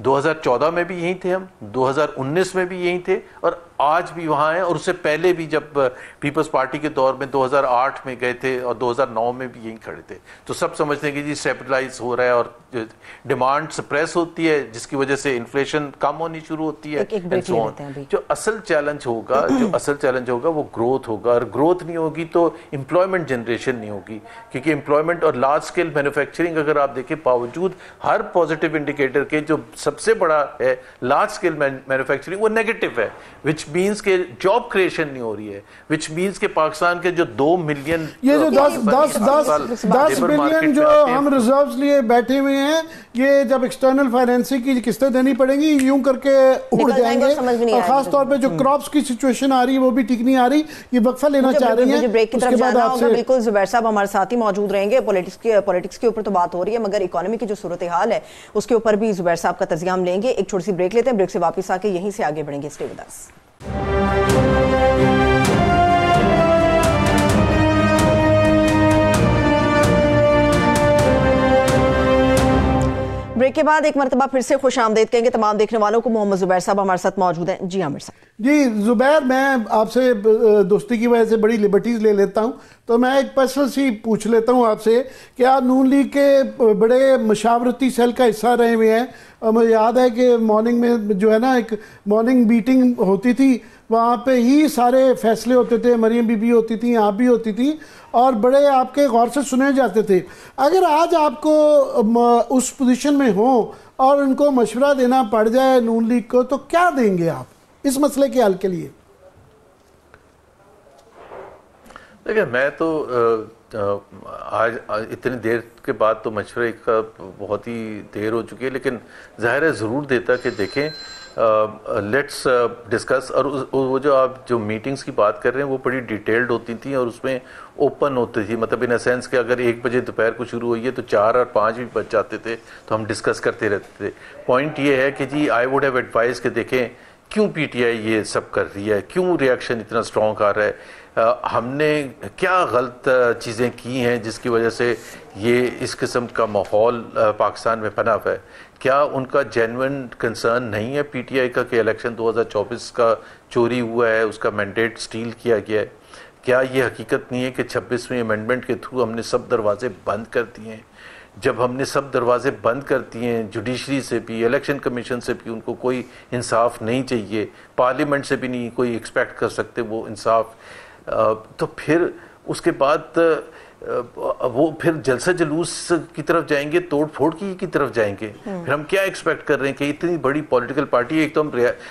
2014 میں بھی یہیں تھے ہم, 2019 میں بھی یہیں تھے اور آج بھی وہاں ہیں, اور اس سے پہلے بھی جب پیپلز پارٹی کے دور میں 2008 میں گئے تھے اور 2009 میں بھی یہیں کھڑے تھے. تو سب سمجھتے ہیں کہ جی اسٹیبلائز ہو رہا ہے اور ڈیمانڈ سپریس ہوتی ہے جس کی وجہ سے انفلیشن کم ہونی شروع ہوتی ہے. جو اصل چیلنج ہوگا وہ گروتھ ہوگا, اور گروتھ نہیں ہوگی تو امپلائمنٹ جنریشن نہیں ہوگی, کیونکہ امپلائمنٹ اور لارج اسکیل مینوفیکچرنگ اگر آپ دیکھیں باوجود ہر پازیٹیو انڈیکیٹر کے جو سب سے بڑا ہے لارج اسکیل مینوفیکچرنگ وہ نیگیٹو ہے, وچ مینس کہ جاب کریشن نہیں ہو رہی ہے, وچ مینس کہ پاکستان کے جو 2 ملین یہ جو 10 بلین جو ہم ریزروز لیے بیٹھے ہوئے ہیں یہ جب ایکسٹرنل فائنینسنگ کی قسطیں دینی پڑیں گی یوں کر کے اڑ جائیں گے, اور خاص طور پہ جو کراپس کی سچویشن آ رہی ہے وہ بھی ٹھیک نہیں آ رہی. یہ وقفہ لینا چاہ رہی ہیں, بریک کی طرف جانا ہوگا. بالکل زبیر صاحب ہمارے ساتھ ہی موجود رہیں گے. پولیٹکس کے اوپر تو بات ہو رہی ہے مگر اکانومی کی جو صورتحال ہے اس کے اوپر بھی زبیر صاحب کا تجزیہ ہم لیں گے. ایک چھوٹی سی بریک لیتے ہیں, بریک سے واپس آ کے یہیں سے آگے بڑھیں گے. Stay with us. بریک کے بعد ایک مرتبہ پھر سے خوش آمدید کہیں گے تمام دیکھنے والوں کو. محمد زبیر صاحب ہمارے ساتھ موجود ہیں. جی عامر صاحب. جی زبیر, میں آپ سے دوستی کی وجہ سے بڑی لبرٹیز لے لیتا ہوں, تو میں ایک پرسنل سی پوچھ لیتا ہوں آپ سے کہ آپ نون لیگ کے بڑے مشاورتی سیل کا حصہ رہے ہوئے ہیں. مجھے یاد ہے کہ مارننگ میں جو ہے نا ایک مارننگ میٹنگ ہوتی تھی, وہاں پہ ہی سارے فیصلے ہوتے تھے, مریم بی بی ہوتی تھیں, آپ بھی ہوتی تھی, اور بڑے آپ کے غور سے سنے جاتے تھے. اگر آج آپ کو اس پوزیشن میں ہوں اور ان کو مشورہ دینا پڑ جائے نون لیگ کو, تو کیا دیں گے آپ اس مسئلے کے حل کے لیے؟ دیکھیں میں تو آج اتنی دیر کے بعد تو مشورے کا بہت ہی دیر ہو چکی ہے, لیکن ظاہر ہے ضرور دیتا کہ دیکھیں لیٹس ڈسکس. اور وہ جو آپ جو میٹنگز کی بات کر رہے ہیں وہ بڑی ڈیٹیلڈ ہوتی تھیں اور اس میں اوپن ہوتی تھی, مطلب ان اے سینس کہ اگر 1 بجے دوپہر کو شروع ہوئی ہے تو 4 اور 5 بھی بج جاتے تھے تو ہم ڈسکس کرتے رہتے تھے. پوائنٹ یہ ہے کہ جی آئی ووڈ ہیو ایڈوائز کہ دیکھیں کیوں پی ٹی آئی یہ سب کر رہی ہے, کیوں ریئیکشن اتنا اسٹرانگ آ رہا ہے, ہم نے کیا غلط چیزیں کی ہیں جس کی وجہ سے یہ اس قسم کا ماحول پاکستان میں پنپ ہے. کیا ان کا جینوئن کنسرن نہیں ہے پی ٹی آئی کا کہ الیکشن 2024 کا چوری ہوا ہے, اس کا مینڈیٹ سٹیل کیا گیا ہے؟ کیا یہ حقیقت نہیں ہے کہ 26ویں امینڈمنٹ کے تھرو ہم نے سب دروازے بند کر دیے ہیں؟ جب ہم نے سب دروازے بند کر دیے ہیں, جوڈیشری سے بھی, الیکشن کمیشن سے بھی ان کو کوئی انصاف نہیں چاہیے, پارلیمنٹ سے بھی نہیں کوئی ایکسپیکٹ کر سکتے وہ انصاف, تو پھر اس کے بعد وہ پھر جلسہ جلوس کی طرف جائیں گے, توڑ پھوڑ کی طرف جائیں گے. پھر ہم کیا ایکسپیکٹ کر رہے ہیں کہ اتنی بڑی پولیٹیکل پارٹی, ایک تو ہم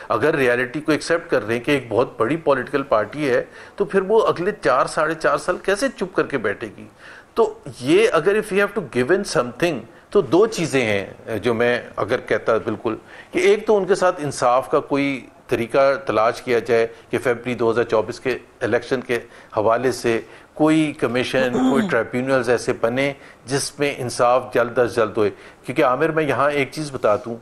اگر ریالٹی کو ایکسیپٹ کر رہے ہیں کہ ایک بہت بڑی پولیٹیکل پارٹی ہے, تو پھر وہ اگلے 4-4.5 سال کیسے چپ کر کے بیٹھے گی؟ تو یہ اگر if you have to give in something, تو 2 چیزیں ہیں جو میں اگر کہتا بالکل کہ ایک تو ان کے ساتھ انصاف کا کوئی طریقہ تلاش کیا جائے کہ فیبری 2024 کے الیکشن کے حوالے سے کوئی کمیشن, کوئی ٹریبیونلز ایسے بنے جس میں انصاف جلد از جلد ہوئے. کیونکہ عامر میں یہاں ایک چیز بتا دوں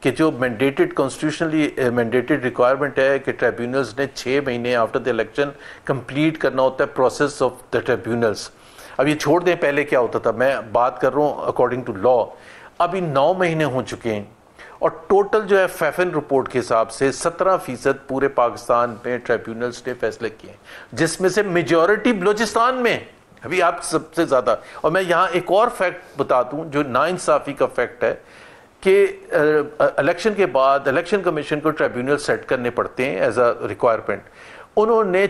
کہ جو مینڈیٹڈ کانسٹیٹیوشنلی مینڈیٹڈ ریکوائرمنٹ ہے کہ ٹریبیونلز نے 6 مہینے آفٹر دا الیکشن کمپلیٹ کرنا ہوتا ہے پروسیس آف دا ٹریبیونلز. اب یہ چھوڑ دیں پہلے کیا ہوتا تھا, میں بات کر رہا ہوں اکارڈنگ ٹو لا. ابھی 9 مہینے ہو چکے ہیں اور ٹوٹل جو ہے فیفن رپورٹ کے حساب سے 17% پورے پاکستان میں ٹریبیونلز نے فیصلے کیے ہیں، جس میں سے میجورٹی بلوچستان میں، ابھی آپ سب سے زیادہ. اور میں یہاں ایک اور فیکٹ بتا دوں جو ناانصافی کا فیکٹ ہے کہ الیکشن کے بعد الیکشن کمیشن کو ٹریبیونل سیٹ کرنے پڑتے ہیں ایز اے ریکوائرمنٹ. انہوں نے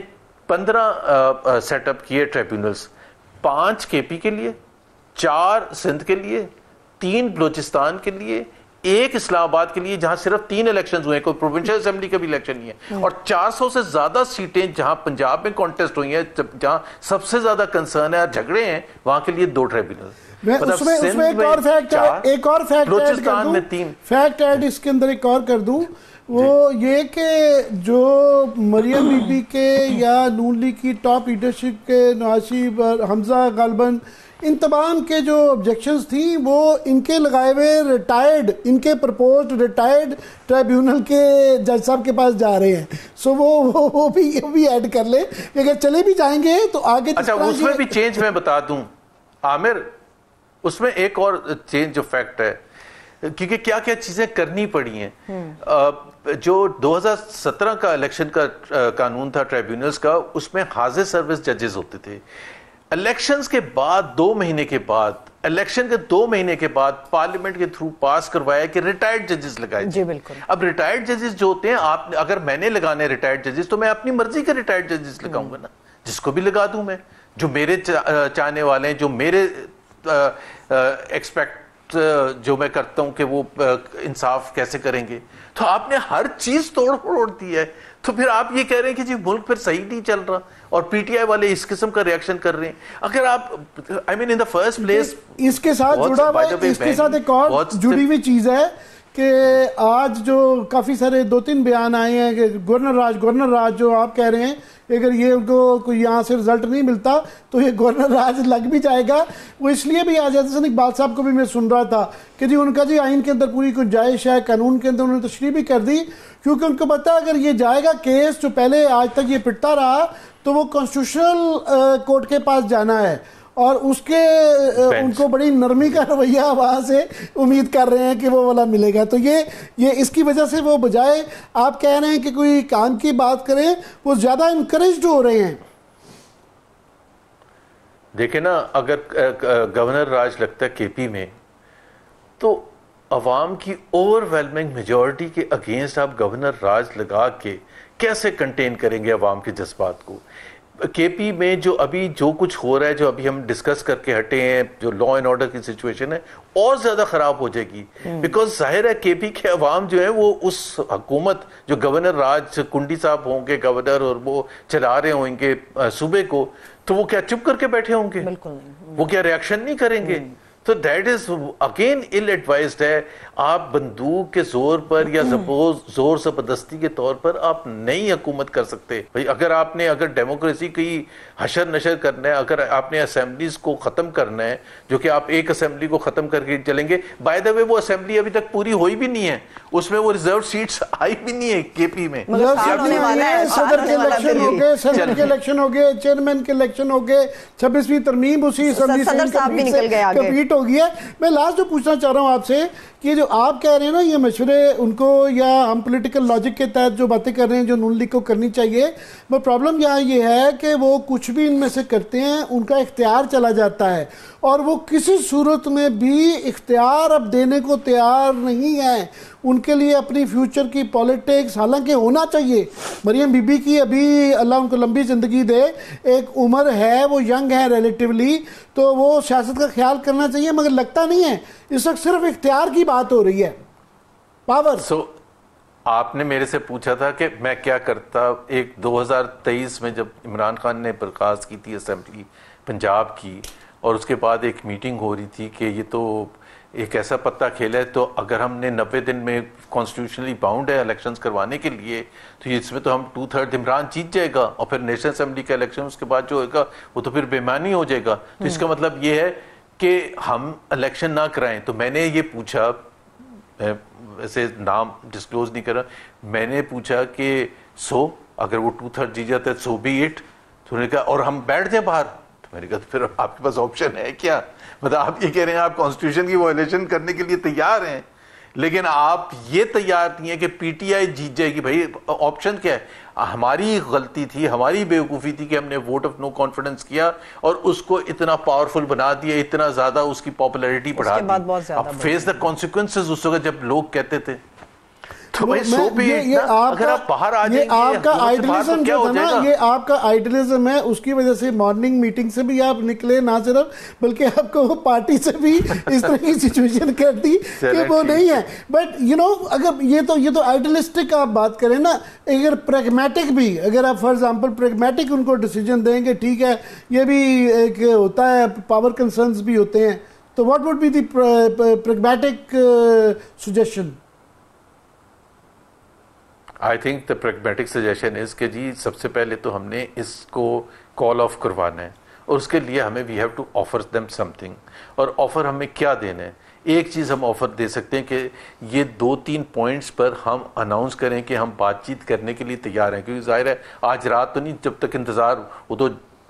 15 سیٹ اپ کیے ٹریبیونلز، 5 کے پی کے لیے، 4 سندھ کے لیے، 3 بلوچستان کے لیے، 1 اسلام آباد کے لیے جہاں صرف 3 الیکشنز ہوئے ہیں، کوئی پروونشل اسمبلی کا بھی الیکشن نہیں ہے، اور 400 سے زیادہ سیٹیں جہاں پنجاب میں کانٹیسٹ ہوئی ہیں، جہاں سب سے زیادہ کنسرن ہے اور جھگڑے ہیں، وہاں کے لیے 2 ٹریبیونل. اس میں ایک اور فیکٹ ایڈ اس کے اندر ایک اور کر دوں، وہ یہ کہ جو مریم بی بی کے یا نون لیگ کی ٹاپ لیڈرشپ کے نواز شریف اور حمزہ غالباً ان تمام کے جو آبجیکشنز تھیں وہ ان کے لگائے ہوئے ریٹائرڈ، ان کے پرپوزڈ ریٹائرڈ ٹریبیونل کے جج صاحب کے پاس جا رہے ہیں. سو وہ بھی ایڈ کر لیں، اگر چلے بھی جائیں گے تو آگے. اچھا اس میں بھی چینج میں بتا دوں عامر، اس میں ایک اور چینج جو فیکٹ ہے، کیونکہ کیا کیا چیزیں کرنی پڑی ہیں. جو 2017 کا الیکشن کا قانون تھا ٹریبیونلز کا، اس میں حاضر سروس ججز ہوتے تھے. الیکشنز کے بعد 2 مہینے کے بعد، الیکشن کے 2 مہینے کے بعد پارلیمنٹ کے تھرو پاس کروایا کہ ریٹائرڈ ججز لگائے. جی بالکل. اب ریٹائرڈ ججز جو ہوتے ہیں، آپ اگر میں نے لگانے ریٹائرڈ ججز تو میں اپنی مرضی کے ریٹائرڈ ججز لگاؤں گا نا، جس کو بھی لگا دوں میں، جو میرے چاہنے والے ہیں، جو میرے ایکسپیکٹ جو میں کرتا ہوں کہ وہ انصاف کیسے کریں گے. تو آپ نے ہر چیز توڑ پھوڑ دی ہے، تو پھر آپ یہ کہہ رہے ہیں کہ جی ملک پھر صحیح نہیں چل رہا، اور پی ٹی آئی والے اس قسم کا ریاکشن کر رہے ہیں. اگر آپ آئی مین ان دا فرسٹ پلیس، اس کے ساتھ جڑا ہوا ہے، اس کے ساتھ ایک اور جڑی ہوئی چیز ہے کہ آج جو کافی سارے 2-3 بیان آئے ہیں کہ گورنر راج جو آپ کہہ رہے ہیں، اگر یہ ان کو کوئی یہاں سے رزلٹ نہیں ملتا تو یہ گورنر راج لگ بھی جائے گا. وہ اس لیے بھی آج حسن اقبال صاحب کو بھی میں سن رہا تھا کہ جی ان کا جی آئین کے اندر پوری گنجائش ہے، قانون کے اندر انہوں نے تشریح بھی کر دی، کیونکہ ان کو پتا ہے اگر یہ جائے گا کیس جو پہلے آج تک یہ پٹتا رہا تو وہ کانسٹیٹیوشنل کورٹ کے پاس جانا ہے، اور اس کے ان کو بڑی نرمی کا رویہ وہاں سے امید کر رہے ہیں کہ وہ والا ملے گا. تو یہ اس کی وجہ سے وہ بجائے آپ کہہ رہے ہیں کہ کوئی کام کی بات کریں، وہ زیادہ انکریجڈ ہو رہے ہیں. دیکھیں نا، اگر گورنر راج لگتا ہے کے پی میں، تو عوام کی اوور ویلمنگ میجورٹی کے اگینسٹ آپ گورنر راج لگا کے کیسے کنٹین کریں گے عوام کے جذبات کو. کے پی میں جو ابھی جو کچھ ہو رہا ہے، جو ابھی ہم ڈسکس کر کے ہٹے ہیں، جو لا اینڈ آرڈر کی سچویشن ہے، اور زیادہ خراب ہو جائے گی. بیکاز ظاہر ہے کے پی کے عوام جو ہے وہ اس حکومت جو گورنر راج کنڈی صاحب ہوں گے گورنر، اور وہ چلا رہے ہوں گے صوبے کو، تو وہ کیا چپ کر کے بیٹھے ہوں گے؟ بالکل نہیں. وہ کیا ریاکشن نہیں کریں گے؟ تو that is again ill advised ہے. آپ بندوق کے زور پر یا زور زبردستی کے طور پر آپ نئی حکومت کر سکتے. اگر ڈیموکریسی کی حشر نشر کرنا ہے، اگر آپ نے اسمبلیز کو ختم کرنا ہے، جو کہ آپ ایک اسمبلی کو ختم کر کے چلیں گے، بائی دا وے وہ اسمبلی ابھی تک پوری ہوئی بھی نہیں ہے، اس میں وہ ریزرو سیٹس آئی بھی نہیں ہے کے پی میں. صدر کے الیکشن ہو گئے، سینٹ کے الیکشن ہو گئے، چیئرمین کے الیکشن ہو گئے، 26ویں ترمیم اسی اسمبلی سے کمپلیٹ ہو گئی ہے. میں لاسٹ جو پوچھنا چاہ رہا ہوں آپ سے کہ جو آپ کہہ رہے ہیں نا یہ مشورے ان کو، یا ہم پولیٹیکل لاجک کے تحت جو باتیں کر رہے ہیں جو نون لیگ کو کرنی چاہیے، وہ پرابلم یہاں یہ ہے کہ وہ کچھ بھی ان میں سے کرتے ہیں ان کا اختیار چلا جاتا ہے، اور وہ کسی صورت میں بھی اختیار اب دینے کو تیار نہیں ہے. ان کے لیے اپنی فیوچر کی پولیٹکس حالانکہ ہونا چاہیے. مریم بی بی کی ابھی اللہ ان کو لمبی زندگی دے، ایک عمر ہے، وہ ینگ ہے ریلیٹیولی، تو وہ سیاست کا خیال کرنا چاہیے، مگر لگتا نہیں ہے اس وقت صرف اختیار کی بات ہو رہی ہے، پاور. آپ نے میرے سے پوچھا تھا کہ میں کیا کرتا. 2023 میں جب عمران خان نے برخاست کی تھی اسمبلی پنجاب کی، اور اس کے بعد ایک میٹنگ ہو رہی تھی کہ یہ تو ایک ایسا پتہ کھیلا ہے، تو اگر ہم نے 90 دن میں کانسٹیٹیوشنلی باؤنڈ ہے الیکشنز کروانے کے لیے، تو اس میں تو ہم 2/3 عمران جیت جائے گا، اور پھر نیشنل اسمبلی کا الیکشن اس کے بعد جو ہوگا وہ تو پھر بےمانی ہو جائے گا. تو اس کا مطلب یہ ہے کہ ہم الیکشن نہ کرائیں. تو میں نے یہ پوچھا، ویسے نام ڈسکلوز نہیں کرا، میں نے پوچھا کہ اگر وہ 2/3 جیت جاتا ہے سو بی اٹ. تو انہوں نے کہا اور ہم بیٹھ جائیں باہر. تو میں نے کہا پھر آپ کے پاس آپشن ہے کیا؟ مطلب آپ یہ کہہ رہے ہیں آپ کانسٹیٹیوشن کی وائلیشن کرنے کے لیے تیار ہیں. لیکن آپ یہ تیار نہیں ہے کہ پی ٹی آئی جیت جائے گی. بھائی آپشن کیا ہے؟ ہماری غلطی تھی, ہماری بیوقوفی تھی کہ ہم نے ووٹ آف نو کانفیڈنس کیا اور اس کو اتنا پاورفل بنا دیا, اتنا زیادہ اس کی پاپولیرٹی بڑھا دی. اب فیس دا کانسیکوینسز اس وقت جب لوگ کہتے تھے تو بھائی سو بھی اگر آپ باہر آ جائیں گے, آپ کا آئیڈیلزم جو تھا نا, یہ آپ کا آئیڈیلزم ہے, اس کی وجہ سے مارننگ میٹنگ سے بھی آپ نکلے نہ صرف, بلکہ آپ کو پارٹی سے بھی اس طرح کی سچویشن کر دی کہ وہ نہیں ہے. بٹ یو نو اگر یہ تو آئیڈیلسٹک آپ بات کریں نا, اگر پریگمیٹک بھی, اگر آپ فار ایگزامپل پریگمیٹک ان کو ڈیسیجن دیں گے ٹھیک ہے یہ بھی ایک ہوتا ہے, پاور کنسرنز بھی ہوتے ہیں, تو what would be the pragmatic suggestion? I think the pragmatic suggestion is کہ جی سب سے پہلے تو ہم نے اس کو کال آف کروانا ہے, اور اس کے لیے ہمیں we have to offer them something. اور آفر ہمیں کیا دینا ہے؟ ایک چیز ہم آفر دے سکتے ہیں کہ یہ 2-3 پوائنٹس پر ہم اناؤنس کریں کہ ہم بات چیت کرنے کے لیے تیار ہیں, کیونکہ ظاہر ہے آج رات تو نہیں, جب تک انتظار, وہ تو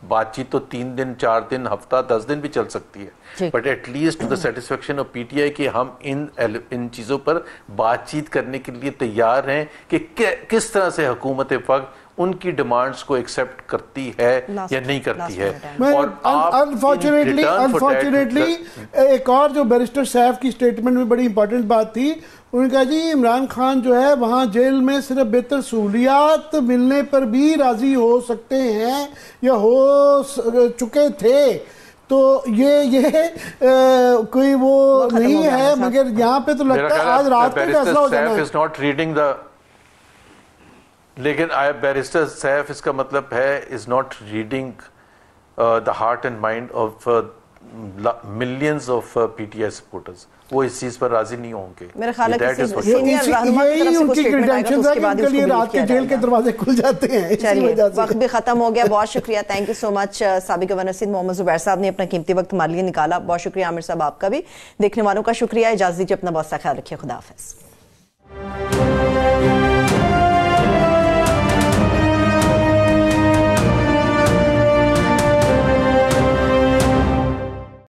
بات چیت تو 3 دن 4 دن ہفتہ 10 دن بھی چل سکتی ہے, but at least to the satisfaction of P T I کہ ہم ان چیزوں پر بات چیت کرنے کے لیے تیار ہیں کہ کس طرح سے حکومت وقت ان کی ڈیمانڈز کو ایکسیپٹ کرتی ہے یا نہیں کرتی ہے. اور انفارچونیٹلی ایک اور جو بیرسٹر سیف کی سٹیٹمنٹ میں بڑی امپورٹنٹ بات تھی, انہوں نے کہا جی عمران خان جو ہے وہاں جیل میں صرف بہتر سہولیات ملنے پر بھی راضی ہو سکتے ہیں یا ہو چکے تھے, تو یہ کوئی وہ نہیں ہے, مگر یہاں پہ تو لگتا ہے آج رات میں فیصلہ ہو جانا ہے. لیکن بیرسٹر سیف اس کا مطلب ہے is not reading the heart and mind of millions of P T I supporters. وہ اس چیز پر راضی نہیں ہوں گے. میرا خیال ہے یہی ان کی کریڈینشلز ہیں کہ ان کے لیے رات کے جیل کے دروازے کھل جاتے ہیں. چلیے وقت بھی ختم ہو گیا, بہت شکریہ, تھینک یو سو مچ. سابق گورنر سندھ محمد زبیر صاحب نے اپنا قیمتی وقت ہمارے لیے نکالا, بہت شکریہ. عامر صاحب آپ کا بھی, دیکھنے والوں کا شکریہ. اجازت دیجیے, اپنا بہت سا خیال رکھیے, خدا حافظ.